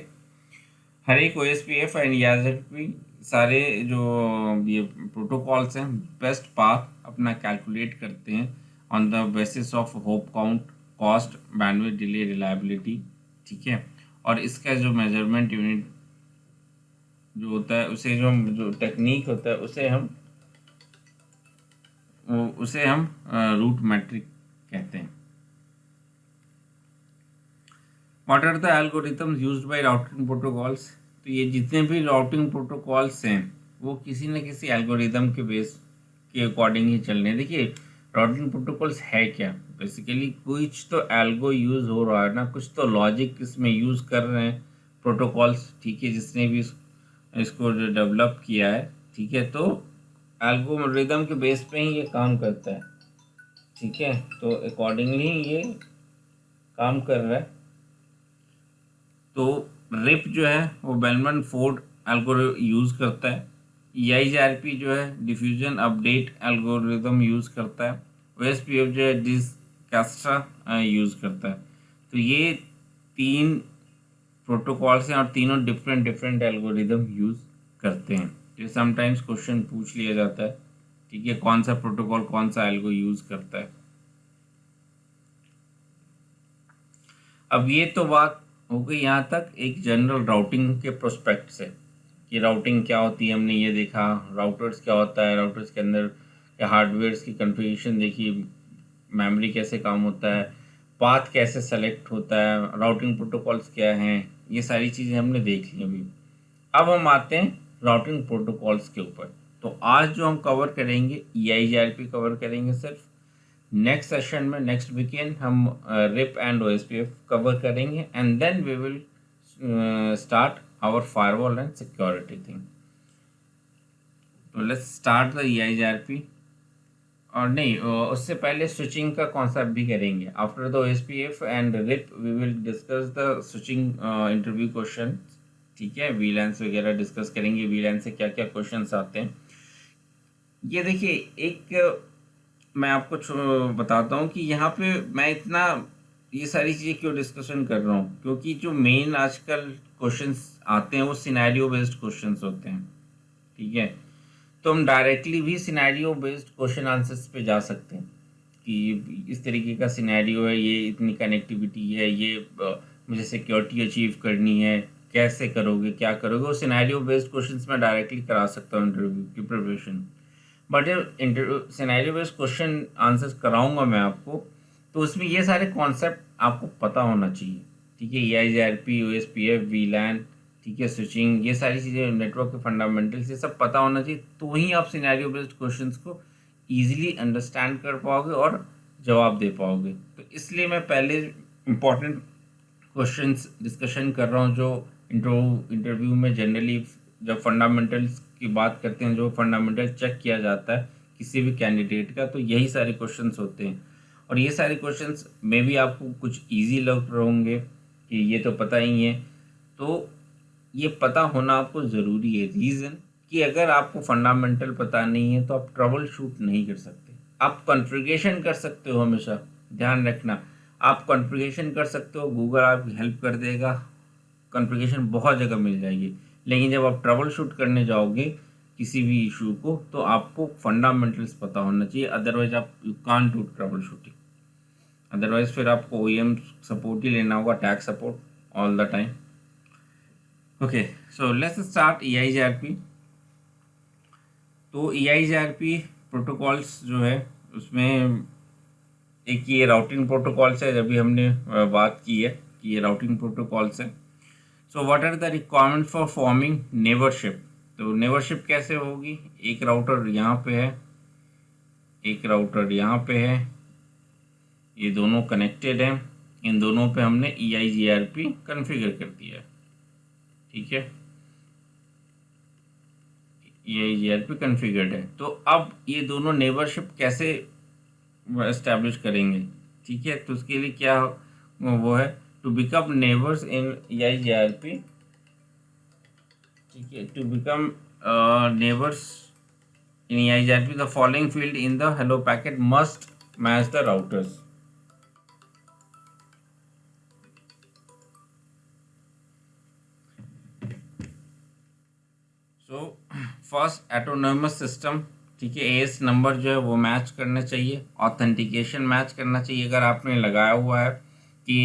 हर एक ओएसपीएफ एंड ईआरपी सारे जो ये प्रोटोकॉल्स हैं बेस्ट पाथ अपना कैलकुलेट करते हैं on the basis of hope count, cost, bandwidth, delay, reliability, ठीक है। और इसका जो मेजरमेंट यूनिट जो होता है, उसे जो टेक्निक होता है उसे हम रूट मैट्रिक कहते हैं। What are the algorithms used by routing protocols? तो ये जितने भी राउटिंग प्रोटोकॉल्स हैं वो किसी न किसी एल्गोरिथम के बेस के अकॉर्डिंग ही चल रहे हैं। देखिए राउटिंग प्रोटोकॉल्स है क्या, बेसिकली कुछ तो एल्गो यूज़ हो रहा है ना, कुछ तो लॉजिक इसमें यूज़ कर रहे हैं प्रोटोकॉल्स, ठीक है, जिसने भी इसको डेवलप किया है, ठीक है। तो एल्गोरिदम के बेस पे ही ये काम करता है, ठीक है, तो अकॉर्डिंगली ये काम कर रहा है। तो रिप जो है वो बेलमन फोर्ड एल्गोरिथम यूज़ करता है, ईआईजीआरपी जो है डिफ्यूजन अपडेट एल्गोरिथम यूज़ करता है, ओएसपीएफ जो है डिसकस्ट्रा यूज़ करता है। तो ये तीन प्रोटोकॉल्स हैं और तीनों डिफरेंट डिफरेंट एल्गोरिदम यूज़ करते हैं। तो समटाइम्स क्वेश्चन पूछ लिया जाता है, ठीक है, कौन सा प्रोटोकॉल कौन सा एल्गो यूज़ करता है। अब ये तो बात हो गई यहाँ तक एक जनरल राउटिंग के प्रोस्पेक्ट से कि राउटिंग क्या होती है, हमने ये देखा। राउटर्स क्या होता है, राउटर्स के अंदर क्या हार्डवेयर्स की कॉन्फ़िगरेशन देखी, मेमोरी कैसे काम होता है, पाथ कैसे सेलेक्ट होता है, राउटिंग प्रोटोकॉल्स क्या हैं, ये सारी चीज़ें हमने देख ली अभी। अब हम आते हैं राउटिंग प्रोटोकॉल्स के ऊपर। तो आज जो हम कवर करेंगे EIGRP कवर करेंगे सिर्फ। नेक्स्ट सेशन में नेक्स्ट वीकेंड हम रिप एंड OSPF कवर करेंगे and then we will start our firewall and security thing. तो लेट्स स्टार्ट द EIGRP। और नहीं, उससे पहले स्विचिंग का कॉन्सेप्ट भी करेंगे। After the OSPF and RIP we will discuss the switching interview question, ठीक है। VLANs वगैरह डिस्कस करेंगे, VLAN से क्या क्या क्वेश्चंस आते हैं। ये देखिए, एक मैं आपको बताता हूँ कि यहाँ पे मैं इतना ये सारी चीज़ें क्यों डिस्कशन कर रहा हूँ, क्योंकि जो मेन आजकल क्वेश्चंस आते हैं वो सिनेरियो बेस्ड क्वेश्चंस होते हैं, ठीक है। तो हम डायरेक्टली भी सिनेरियो बेस्ड क्वेश्चन आंसर्स पे जा सकते हैं कि इस तरीके का सिनेरियो है, ये इतनी कनेक्टिविटी है, ये मुझे सिक्योरिटी अचीव करनी है, कैसे करोगे, क्या करोगे। वो सिनेरियो बेस्ड क्वेश्चंस मैं डायरेक्टली करा सकता हूँ इंटरव्यू की preparation. But interview scenario based question answers कराऊंगा मैं आपको, तो उसमें ये सारे कॉन्सेप्ट आपको पता होना चाहिए, ठीक है। EIGRP, OSPF, VLAN, ठीक है, स्विचिंग, ये सारी चीज़ें, नेटवर्क के फंडामेंटल्स, ये सब पता होना चाहिए। तो ही आप सिनेरियो बेस्ड क्वेश्चंस को ईजिली अंडरस्टैंड कर पाओगे और जवाब दे पाओगे। तो इसलिए मैं पहले इंपॉर्टेंट क्वेश्चंस डिस्कशन कर रहा हूँ जो इंटरव्यू में जनरली जब फंडामेंटल्स की बात करते हैं, जो फंडामेंटल चेक किया जाता है किसी भी कैंडिडेट का, तो यही सारे क्वेश्चंस होते हैं। और ये सारे क्वेश्चंस में भी आपको कुछ इजी लग रहे होंगे कि ये तो पता ही है। तो ये पता होना आपको ज़रूरी है। रीज़न कि अगर आपको फंडामेंटल पता नहीं है तो आप ट्रबल शूट नहीं कर सकते। आप कॉन्फ़िगरेशन कर सकते हो, हमेशा ध्यान रखना। आप कॉन्फ़िगरेशन कर सकते हो, गूगल आपकी हेल्प कर देगा, कॉन्फ़िगरेशन बहुत जगह मिल जाएगी। लेकिन जब आप ट्रबल शूट करने जाओगे किसी भी इशू को, तो आपको फंडामेंटल्स पता होना चाहिए, अदरवाइज आप you can't do trouble shooting. Otherwise फिर आपको OEM सपोर्ट ही लेना होगा, tag support all the time. Okay, so let's start EIGRP। तो EIGRP प्रोटोकॉल्स जो है उसमें एक ये राउटिंग प्रोटोकॉल्स है, जब भी हमने बात की है कि ये राउटिंग प्रोटोकॉल्स है। So what are the requirement for forming neighbourship. तो नेबरशिप कैसे होगी, एक राउटर यहाँ पे है, एक राउटर यहाँ पे है, ये दोनों कनेक्टेड हैं, इन दोनों पे हमने EIGRP कॉन्फ़िगर कर दिया है, ठीक है। EIGRP कॉन्फ़िगर्ड है। तो अब ये दोनों नेबरशिप कैसे एस्टैब्लिश करेंगे, ठीक है। तो उसके लिए क्या वो है, to become neighbours in EIGRP, ठीक है। To become neighbours in EIGRP the following field in the hello packet must match the routers. So first autonomous system, ठीक है, AS नंबर जो है वो मैच करना चाहिए, ऑथेंटिकेशन मैच करना चाहिए। अगर आपने लगाया हुआ है कि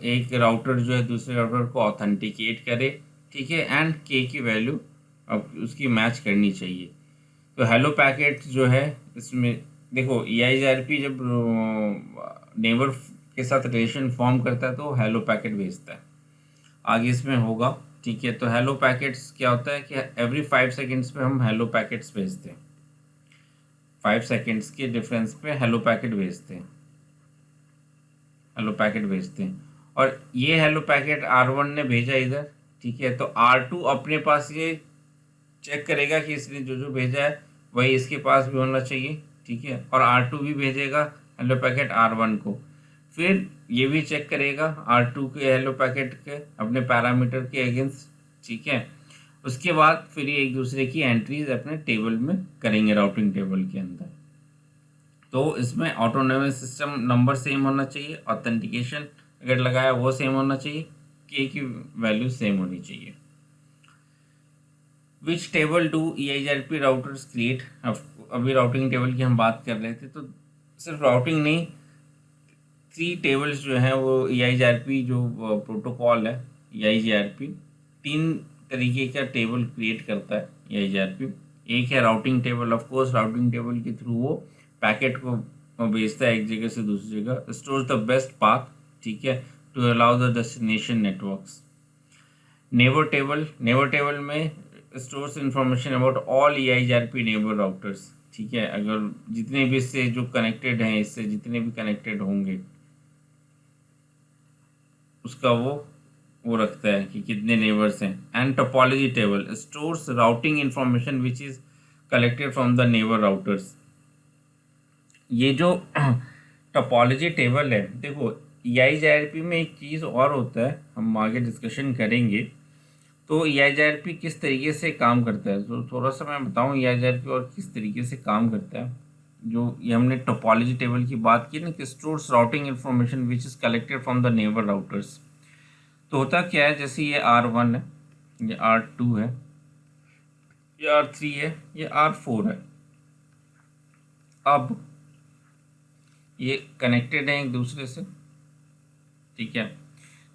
एक राउटर जो है दूसरे राउटर को ऑथेंटिकेट करे, ठीक है, एंड K की वैल्यू अब उसकी मैच करनी चाहिए। तो हेलो पैकेट जो है इसमें देखो, EIGRP जब नेबर के साथ रिलेशन फॉर्म करता है तो हेलो पैकेट भेजता है, आगे इसमें होगा, ठीक है। तो हेलो पैकेट्स क्या होता है कि एवरी 5 सेकेंड्स पे हम हेलो पैकेट्स भेजते हैं, 5 सेकेंड्स के डिफरेंस पे हेलो पैकेट भेजते हैं, हेलो पैकेट भेजते हैं। और ये हेलो पैकेट R1 ने भेजा इधर, ठीक है। तो R2 अपने पास ये चेक करेगा कि इसने जो जो भेजा है वही इसके पास भी होना चाहिए, ठीक है। और R2 भी भेजेगा हेलो पैकेट R1 को, फिर ये भी चेक करेगा R2 के हेलो पैकेट के अपने पैरामीटर के अगेंस्ट, ठीक है। उसके बाद फिर ये एक दूसरे की एंट्रीज अपने टेबल में करेंगे, राउटिंग टेबल के अंदर। तो इसमें ऑटोनोमस सिस्टम नंबर सेम होना चाहिए, ऑथेंटिकेशन अगर लगाया वो सेम होना चाहिए, के की वैल्यू सेम होनी चाहिए। Which table do EIGRP routers create? अभी राउटिंग टेबल की हम बात कर रहे थे, तो सिर्फ राउटिंग नहीं, 3 टेबल्स जो हैं वो EIGRP जो प्रोटोकॉल है EIGRP 3 तरीके का टेबल क्रिएट करता है EIGRP। एक है routing table, of course routing table के थ्रू वो पैकेट को भेजता है एक जगह से दूसरी जगह, स्टोर्स द बेस्ट पाथ, ठीक है, to allow the destination networks. Neighbour table में stores information about all EIGRP neighbour routers, ठीक है, अगर जितने भी इससे जो कनेक्टेड हैं, इससे जितने भी कनेक्टेड होंगे उसका वो रखता है कि कितने नेबर्स हैं। And topology table stores routing information which is collected from the neighbour routers. ये जो टोपोलॉजी टेबल है, देखो EIGRP में एक चीज़ और होता है, हम आगे डिस्कशन करेंगे। तो EIGRP किस तरीके से काम करता है, तो थोड़ा सा मैं बताऊं EIGRP और किस तरीके से काम करता है। जो ये हमने टोपोलॉजी टेबल की बात की ना कि stores routing information which is collected from the neighbour routers. तो होता क्या है, जैसे ये R1 है, ये R2 है, ये R3 है, ये R4 है। अब ये कनेक्टेड है एक दूसरे से, ठीक है।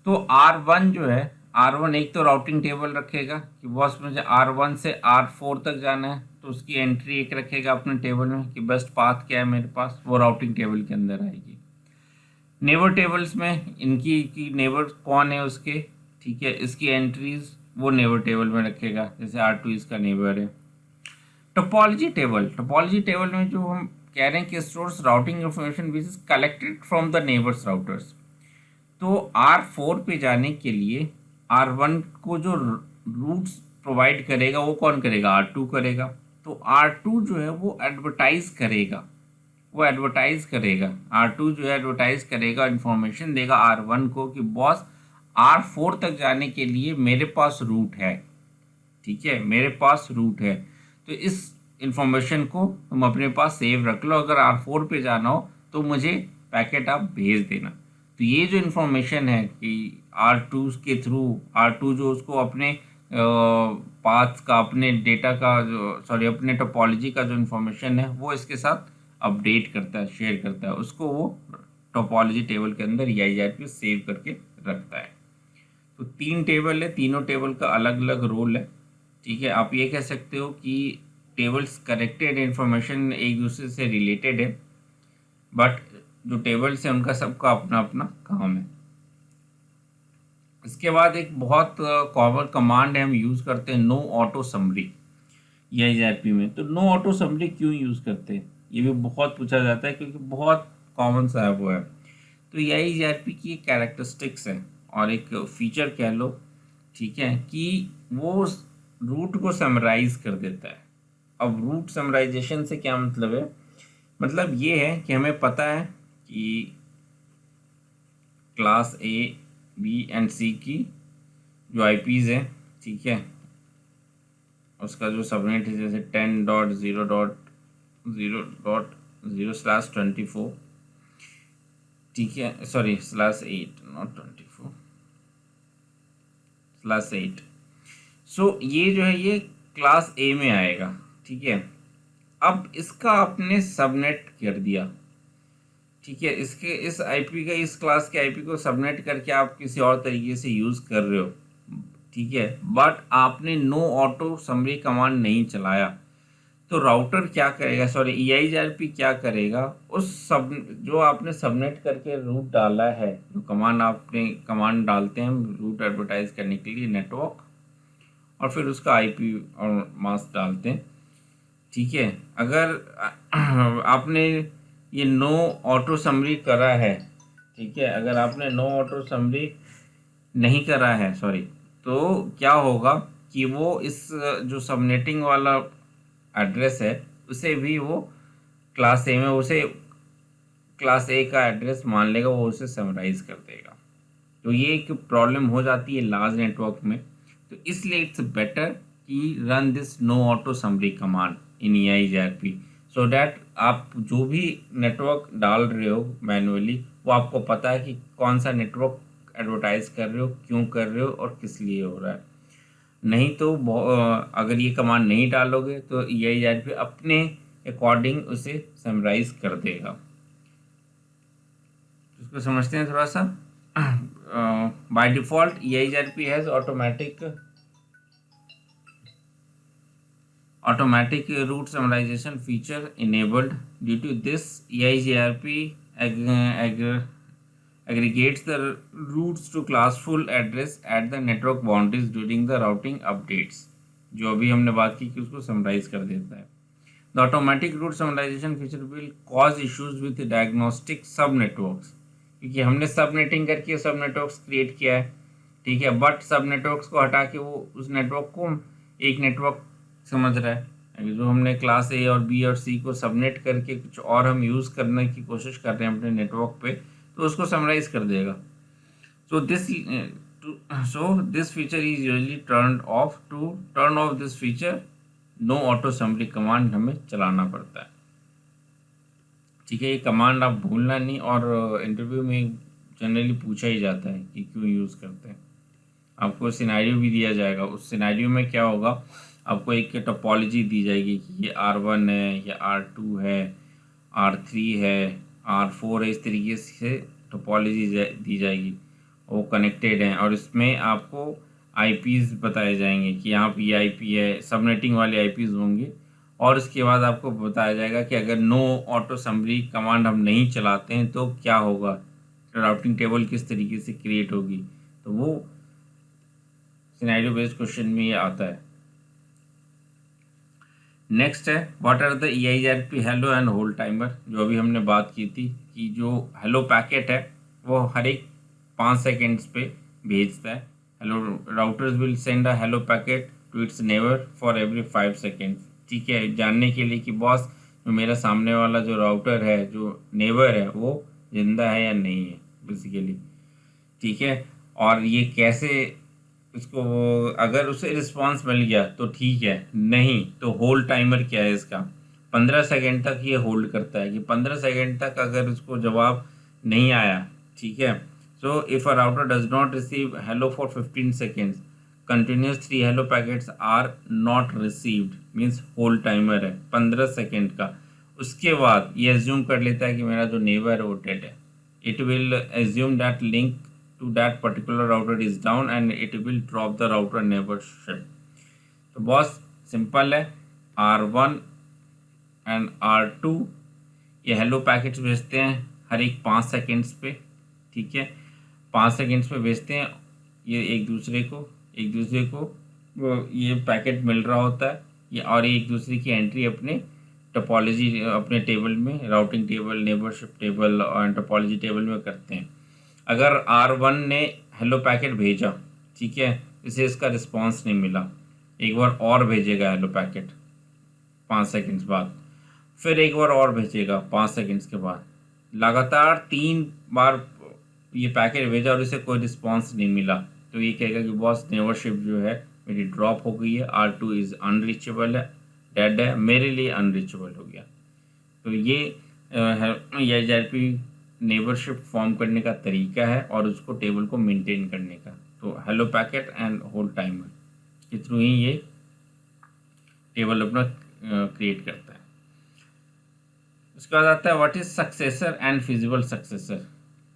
तो R1 जो है, R1 एक तो राउटिंग टेबल रखेगा कि बॉस मुझे R1 से R4 तक जाना है, तो उसकी एंट्री एक रखेगा अपने टेबल में कि बेस्ट पाथ क्या है मेरे पास, वो राउटिंग टेबल के अंदर आएगी। नेबर टेबल्स में इनकी की नेबर कौन है उसके, ठीक है, इसकी एंट्रीज वो नेबर टेबल में रखेगा, जैसे R2 इसका नेबर है। टोपोलॉजी टेबल में जो हम कह रहे हैं कि stores routing information which is collected from the neighbours routers. तो R4 पे जाने के लिए R1 को जो रूट्स प्रोवाइड करेगा वो कौन करेगा, R2 करेगा। तो R2 जो है वो एडवर्टाइज करेगा, R2 जो है एडवर्टाइज करेगा, इंफॉर्मेशन देगा R1 को कि बॉस R4 तक जाने के लिए मेरे पास रूट है, ठीक है, मेरे पास रूट है, तो इस इंफॉर्मेशन को तुम अपने पास सेव रख लो, अगर R4 पे जाना हो तो मुझे पैकेट आप भेज देना। तो ये जो इन्फॉर्मेशन है कि R2 के थ्रू R2 जो उसको अपने पाथ का, अपने डेटा का जो अपने टोपोलॉजी का जो इन्फॉर्मेशन है वो इसके साथ अपडेट करता है, शेयर करता है, उसको वो टोपोलॉजी टेबल के अंदर EIGRP सेव करके रखता है। तो 3 टेबल है, तीनों टेबल का अलग अलग रोल है, ठीक है। आप ये कह सकते हो कि टेबल्स कनेक्टेड इन्फॉर्मेशन एक दूसरे से रिलेटेड है, बट जो टेबल्स है उनका सबका अपना अपना काम है। इसके बाद एक बहुत कॉमन कमांड है, हम यूज़ करते हैं नो ऑटो समरी EIGRP में। तो नो ऑटो समरी क्यों यूज़ करते हैं, ये भी बहुत पूछा जाता है क्योंकि बहुत कॉमन सा है वो है। तो EIGRP की एक कैरेक्टरिस्टिक्स है और एक फीचर कह लो, ठीक है, कि वो रूट को समराइज कर देता है। अब रूट समराइजेशन से क्या मतलब है, मतलब ये है कि हमें पता है कि class A, B and C की जो IPs है, ठीक है, उसका जो सबनेट है जैसे 10.0.0.0/24, ठीक है, सॉरी /8 नॉट 24 /8। सो ये जो है ये क्लास A में आएगा, ठीक है। अब इसका आपने सबनेट कर दिया, ठीक है, इसके इस IP का, इस क्लास के IP को सबनेट करके आप किसी और तरीके से यूज़ कर रहे हो, ठीक है, बट आपने नो ऑटो समरी कमांड नहीं चलाया। तो राउटर क्या करेगा, सॉरी EIGRP क्या करेगा, उस सब जो आपने सबनेट करके रूट डाला है, जो कमांड डालते हैं हम रूट एडवर्टाइज करने के लिए नेटवर्क, और फिर उसका IP और मास्क डालते हैं, ठीक है। अगर आपने ये नो ऑटो समरी करा है, ठीक है, अगर आपने नो ऑटो समरी नहीं करा है, सॉरी, तो क्या होगा कि वो इस जो सबनेटिंग वाला एड्रेस है उसे भी वो क्लास A में उसे क्लास A का एड्रेस मान लेगा, वो उसे समराइज कर देगा। तो ये एक प्रॉब्लम हो जाती है लार्ज नेटवर्क में। तो इसलिए इट्स बेटर कि run this no auto summary command in EIGRP, so that आप जो भी नेटवर्क डाल रहे हो मैनुअली वो आपको पता है कि कौन सा नेटवर्क एडवर्टाइज कर रहे हो, क्यों कर रहे हो और किस लिए हो रहा है। नहीं तो अगर ये कमांड नहीं डालोगे तो EIGRP अपने अकॉर्डिंग उसे समराइज कर देगा। इसको समझते हैं थोड़ा सा। By default EIGRP has automatic route summarization feature enabled. Due to this, EIGRP aggregates the routes to classful address at the network boundaries during the routing updates. जो अभी हमने बात की कि उसको समराइज कर देता है। The automatic route summarization feature will cause issues with diagnostic sub networks, क्योंकि हमने सब नेटिंग करके सब नेटवर्क्स क्रिएट किया है, ठीक है, बट सब नेटवर्क्स को हटा के वो उस नेटवर्क को एक नेटवर्क समझ रहा है। जो हमने क्लास A और B और C को सबनेट करके कुछ और हम यूज़ करने की कोशिश कर रहे हैं अपने नेटवर्क पे, तो उसको समराइज कर देगा। So this feature is usually turn off. To turn off this feature, no auto summary command हमें चलाना पड़ता है, ठीक है। ये कमांड आप भूलना नहीं, और इंटरव्यू में जनरली पूछा ही जाता है कि क्यों यूज़ करते हैं। आपको सिनेरियो भी दिया जाएगा, उस सिनेरियो में क्या होगा, आपको एक टोपोलॉजी दी जाएगी कि ये R1 है, ये R2 है, R3 है, R4 है, इस तरीके से टोपोलॉजी दी जाएगी, वो कनेक्टेड हैं, और इसमें आपको IPs बताए जाएंगे कि यहाँ पे ये IP है, सबनेटिंग वाले IPs होंगे। और इसके बाद आपको बताया जाएगा कि अगर नो ऑटो समरी कमांड हम नहीं चलाते हैं तो क्या होगा, राउटिंग टेबल किस तरीके से क्रिएट होगी। तो वो सिनेरियो बेस्ड क्वेश्चन में ये आता है। नेक्स्ट है what are the EIGRP hello and hold timer. जो अभी हमने बात की थी कि जो हेलो पैकेट है वो हर एक 5 सेकेंड्स पे भेजता है। Hello routers will send a hello packet to its neighbour for every 5 seconds, ठीक है, जानने के लिए कि बॉस जो मेरा सामने वाला जो राउटर है, जो नेबर है, वो जिंदा है या नहीं है बेसिकली, ठीक है। और ये कैसे इसको, अगर उसे रिस्पांस मिल गया तो ठीक है, नहीं तो होल्ड टाइमर क्या है इसका, 15 सेकेंड तक ये होल्ड करता है कि 15 सेकेंड तक अगर उसको जवाब नहीं आया, ठीक है। So if a router does not receive hello for 15 seconds, continuous 3 hello packets are not received, means hold timer है 15 सेकेंड का। उसके बाद ये एज्यूम कर लेता है कि मेरा जो नेबर है वो डेड है। It will assume that link to that particular router is down and it will drop the router neighborship। तो बहुत सिंपल है, R1 एंड R2 ये हेलो पैकेट्स भेजते हैं हर एक 5 सेकेंड्स पे, ठीक है, 5 सेकेंड्स पे भेजते हैं ये एक दूसरे को ये पैकेट मिल रहा होता है ये, और ये एक दूसरे की एंट्री अपने टोपोलॉजी अपने टेबल में, राउटिंग टेबल, नेबरशिप टेबल और टोपोलॉजी टेबल में करते हैं। अगर R1 ने हेलो पैकेट भेजा, ठीक है, इसे इसका रिस्पांस नहीं मिला, एक बार और भेजेगा हेलो पैकेट 5 सेकंड्स बाद, फिर एक बार और भेजेगा 5 सेकंड्स के बाद, लगातार 3 बार ये पैकेट भेजा और इसे कोई रिस्पांस नहीं मिला, तो ये कहेगा कि बॉस नेबरशिप जो है मेरी ड्रॉप हो गई है, R2 इज़ अनरीचेबल है, डेड है, मेरे लिए अनरीचेबल हो गया। तो ये EIGRP नेबरशिप फॉर्म करने का तरीका है और उसको टेबल को मेंटेन करने का। तो hello packet and hold timer के थ्रू ही ये टेबल अपना क्रिएट करता है। उसके बाद आता है what is successor and feasible successor.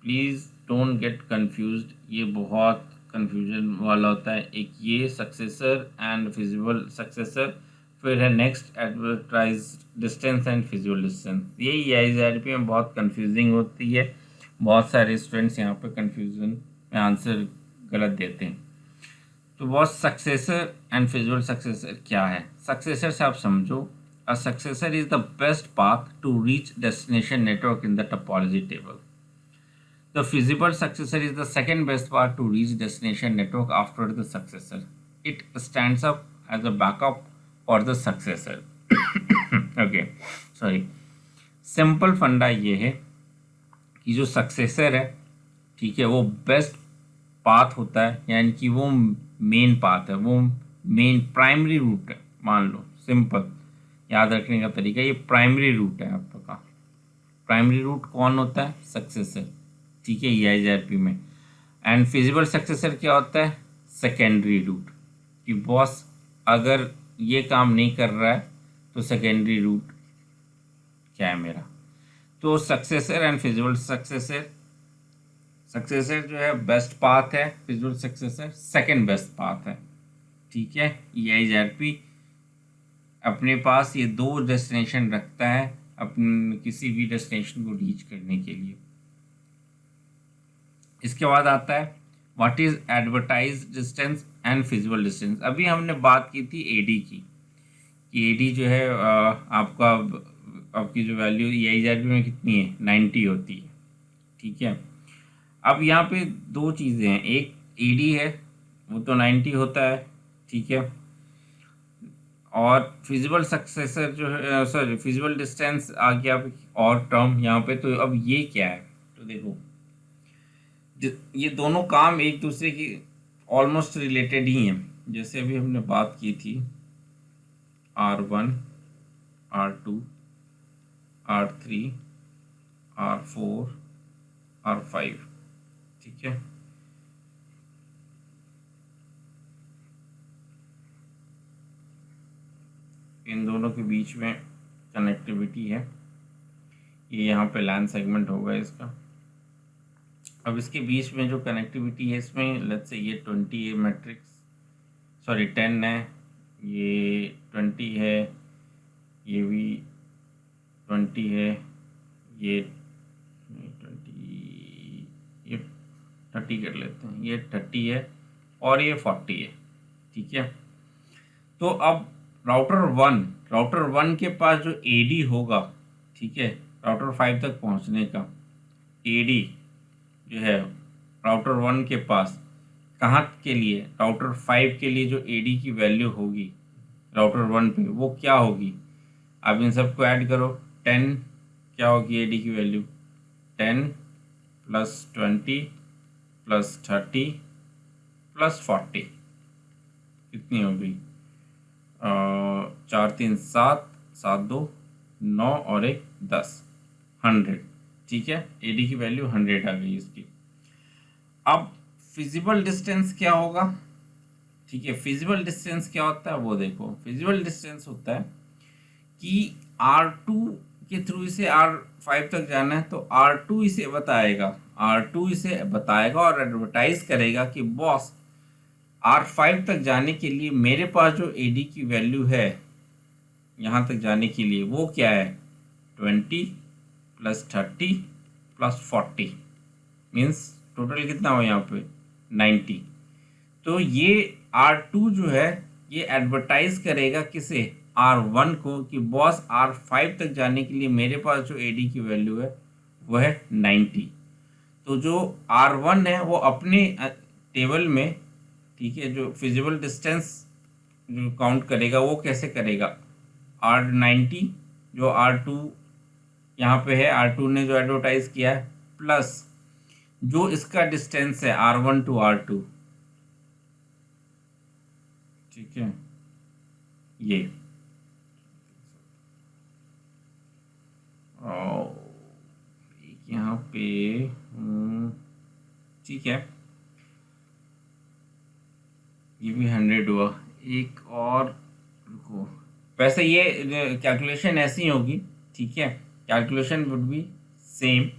Please don't get confused, ये बहुत कंफ्यूजन वाला होता है। एक ये सक्सेसर एंड फिजिबल सक्सेसर, फिर है next advertise distance and feasible distance. ये EIGRP में बहुत कंफ्यूजिंग होती है, बहुत सारे स्टूडेंट्स यहाँ पे कंफ्यूजन में आंसर गलत देते हैं। तो बहुत सक्सेसर एंड फिजिबल सक्सेसर क्या है। सक्सेसर से आप समझो, a successor is the best path to reach destination network in the topology table. The feasible successor is the second best path to reach destination network after the successor. It stands up as a backup और the successor. Okay, sorry, simple फंडा ये है कि जो successor है, ठीक है, वो बेस्ट पाथ होता है, यानी कि वो मेन पाथ है, वो मेन प्राइमरी रूट है। मान लो, सिंपल याद रखने का तरीका, ये प्राइमरी रूट है आपका। प्राइमरी रूट कौन होता है? सक्सेसर, ठीक है, EIGRP में। एंड फिजिबल सक्सेसर क्या होता है? सेकेंडरी रूट, कि बॉस अगर ये काम नहीं कर रहा है तो सेकेंडरी रूट क्या है मेरा। तो successor and feasible successor, successor जो है बेस्ट पाथ है, feasible successor second best path है। ठीक है, EIZRP अपने पास ये दो डेस्टिनेशन रखता है अपने किसी भी डेस्टिनेशन को रीच करने के लिए। इसके बाद आता है what is advertise distance and feasible distance. अभी हमने बात की थी एडी की, कि एडी जो है आपका आपकी जो वैल्यू EIZRP में कितनी है? 90 होती है। ठीक है, अब यहाँ पे दो चीज़ें हैं, एक एडी है वो तो 90 होता है, ठीक है, और फिजिबल सक्सेसर जो है, सॉरी फिजिबल डिस्टेंस आ गया और टर्म यहाँ पे। तो अब ये क्या है? तो देखो ये दोनों काम एक दूसरे की ऑलमोस्ट रिलेटेड ही हैं। जैसे अभी हमने बात की थी R1, R2, R3, R4, R5, ठीक है। इन दोनों के बीच में कनेक्टिविटी है, ये यहाँ पे लैन सेगमेंट होगा इसका। अब इसके बीच में जो कनेक्टिविटी है इसमें लेट्स से ये 20 है मैट्रिक्स, सॉरी 10 है, ये 20 है, ये भी 20 है, ये 20, ये 30 कर लेते हैं, ये 30 है और ये 40 है। ठीक है, तो अब राउटर वन के पास जो एडी होगा, ठीक है, राउटर 5 तक पहुंचने का एडी जो है राउटर 1 के पास, कहाँ के लिए? राउटर 5 के लिए जो एडी की वैल्यू होगी राउटर 1 पे वो क्या होगी? आप इन सबको ऐड करो, 10 क्या होगी एडी की वैल्यू? 10 + 20 + 30 + 40 कितनी होगी? 4 3 7 7 2 9 और 1 10, 100। ठीक है, एडी की वैल्यू 100 आ गई इसकी। अब फिजिबल डिस्टेंस क्या होगा? ठीक है, फिजिबल डिस्टेंस क्या होता है वो देखो। फिजिबल डिस्टेंस होता है कि R2 के थ्रू इसे R5 तक जाना है, तो R2 इसे बताएगा और एडवर्टाइज करेगा कि बॉस R5 तक जाने के लिए मेरे पास जो एडी की वैल्यू है यहाँ तक जाने के लिए वो क्या है? 20 + 30 + 40 मीन्स टोटल कितना हो यहाँ पे? 90। तो ये R2 जो है ये एडवर्टाइज करेगा किसे? R1 को, कि बॉस R5 तक जाने के लिए मेरे पास जो एडी की वैल्यू है वो है 90। तो जो R1 है वो अपने टेबल में, ठीक है, जो फिजिबल डिस्टेंस जो काउंट करेगा वो कैसे करेगा? R90 जो R2 यहाँ पे है, R2 ने जो एडवर्टाइज किया है, प्लस जो इसका डिस्टेंस है R1 to R2, ठीक है, ये और यहाँ पे ठीक है, ये भी 100 हुआ। एक और रुको, वैसे ये कैलकुलेशन ऐसी होगी, ठीक है, कैलकुलेशन वुड बी सेम,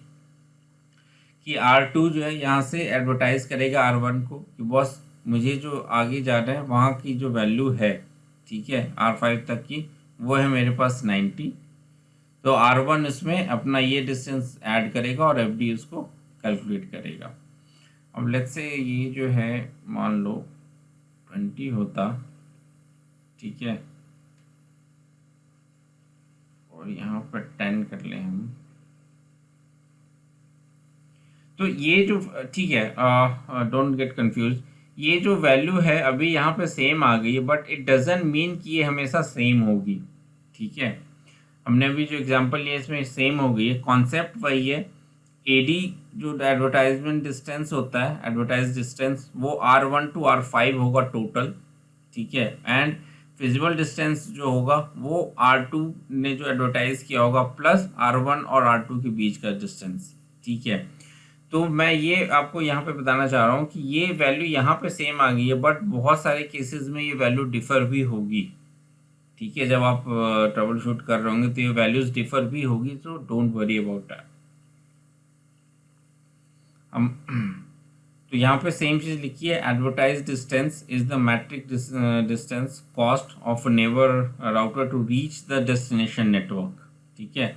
कि R2 जो है यहाँ से एडवर्टाइज करेगा R1 को कि बॉस मुझे जो आगे जाना है वहाँ की जो वैल्यू है, ठीक है, R5 तक की, वो है मेरे पास 90। तो R1 इसमें अपना ये डिस्टेंस ऐड करेगा और FD उसको कैलकुलेट करेगा। अब लेट्स से ये जो है मान लो 20 होता, ठीक है, और यहाँ पर 10 कर ले हम, तो ये जो, ठीक है, डोंट गेट कंफ्यूज, ये जो वैल्यू है अभी यहाँ पे सेम आ गई है, बट इट डजंट मीन कि ये हमेशा सेम होगी। ठीक है, हमने अभी जो एग्जांपल लिया इसमें सेम हो गई है, कॉन्सेप्ट वही है। एडी जो एडवर्टाइजमेंट डिस्टेंस होता है, एडवर्टाइज डिस्टेंस, वो R1 to R5 होगा टोटल, ठीक है, एंड फिजिबल डिस्टेंस जो होगा वो R2 ने जो एडवर्टाइज किया होगा प्लस R1 और R2 के बीच का डिस्टेंस। ठीक है, तो मैं ये आपको यहाँ पे बताना चाह रहा हूँ कि ये वैल्यू यहाँ पे सेम आ गई है, बट बहुत सारे केसेस में ये वैल्यू डिफर भी होगी। ठीक है, जब आप ट्रबल शूट कर रहे होंगे तो ये वैल्यूज डिफर भी होगी, तो डोंट वरी अबाउट दैट। हम तो यहाँ पे सेम चीज लिखी है, advertise distance is the metric distance cost of neighbour router to reach the destination network. ठीक है,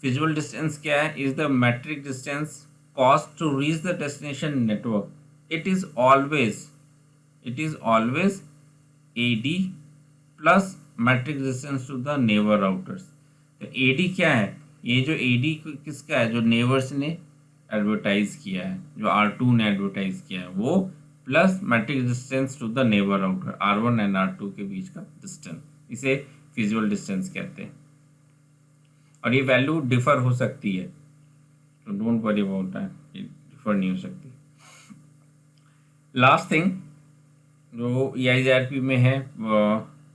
फिजिबल डिस्टेंस क्या है, is the metric distance cost to reach the destination network. It is always AD plus metric distance to the neighbour routers. तो AD क्या है, ये जो AD किसका है, जो नेबर्स ने एडवर्टाइज किया है, जो R2 ने एडवर्टाइज किया है वो, plus metric distance to the neighbour router R1 and R2 के बीच का डिस्टेंस, इसे फिजिबल डिस्टेंस कहते हैं। और ये वैल्यू डिफर हो सकती है, तो डोंट वरी अबाउट दैट, ये डिफर नहीं हो सकती। लास्ट थिंग जो EIGRP में है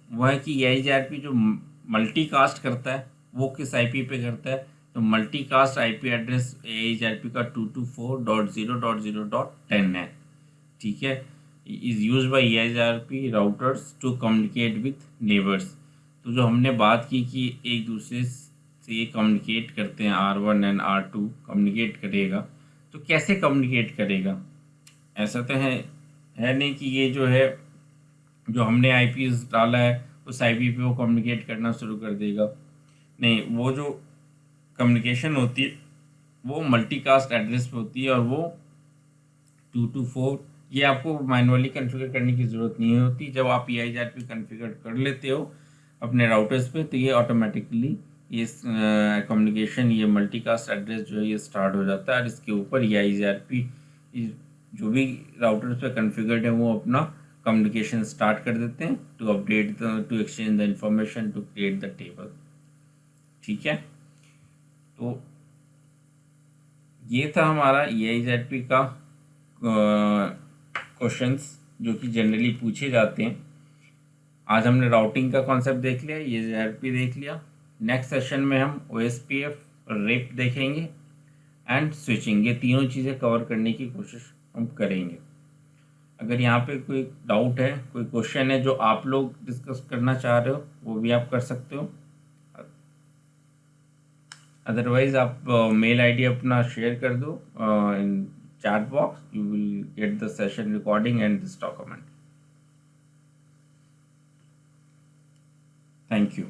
वो है कि EIGRP जो मल्टीकास्ट करता है वो किस IP पे करता है, तो मल्टीकास्ट IP एड्रेस EIGRP का 224.0.0.10 है। ठीक है, is use by EIGRP routers to communicate with neighbours. तो जो हमने बात की कि एक दूसरे से ये कम्युनिकेट करते हैं, R1 एंड R2 कम्युनिकेट करेगा, तो कैसे कम्युनिकेट करेगा, ऐसा तो है नहीं कि ये जो है जो हमने IP डाला है उस IP पे वो कम्युनिकेट करना शुरू कर देगा। नहीं, वो जो कम्युनिकेशन होती है वो मल्टीकास्ट एड्रेस पे होती है, और वो 224, ये आपको मैनुअली कॉन्फ़िगर करने की ज़रूरत नहीं होती। जब आप EIGRP कॉन्फ़िगर कर लेते हो अपने राउटर्स पे, तो ये ऑटोमेटिकली ये कम्युनिकेशन, ये मल्टीकास्ट एड्रेस जो है ये स्टार्ट हो जाता है, और इसके ऊपर EIGRP जो भी राउटर्स पे कॉन्फ़िगर्ड है वो अपना कम्युनिकेशन स्टार्ट कर देते हैं to update to exchange the information to create the table. ठीक है, तो ये था हमारा EIGRP का क्वेश्चंस जो कि जनरली पूछे जाते हैं। आज हमने राउटिंग का कॉन्सेप्ट देख लिया, EIGRP देख लिया। नेक्स्ट सेशन में हम OSPF, रेप देखेंगे एंड स्विचिंग, ये तीनों चीज़ें कवर करने की कोशिश हम करेंगे। अगर यहाँ पे कोई डाउट है, कोई क्वेश्चन है जो आप लोग डिस्कस करना चाह रहे हो, वो भी आप कर सकते हो। अदरवाइज आप मेल ID अपना शेयर कर दो इन chat box, you will get the session recording and this document. Thank you.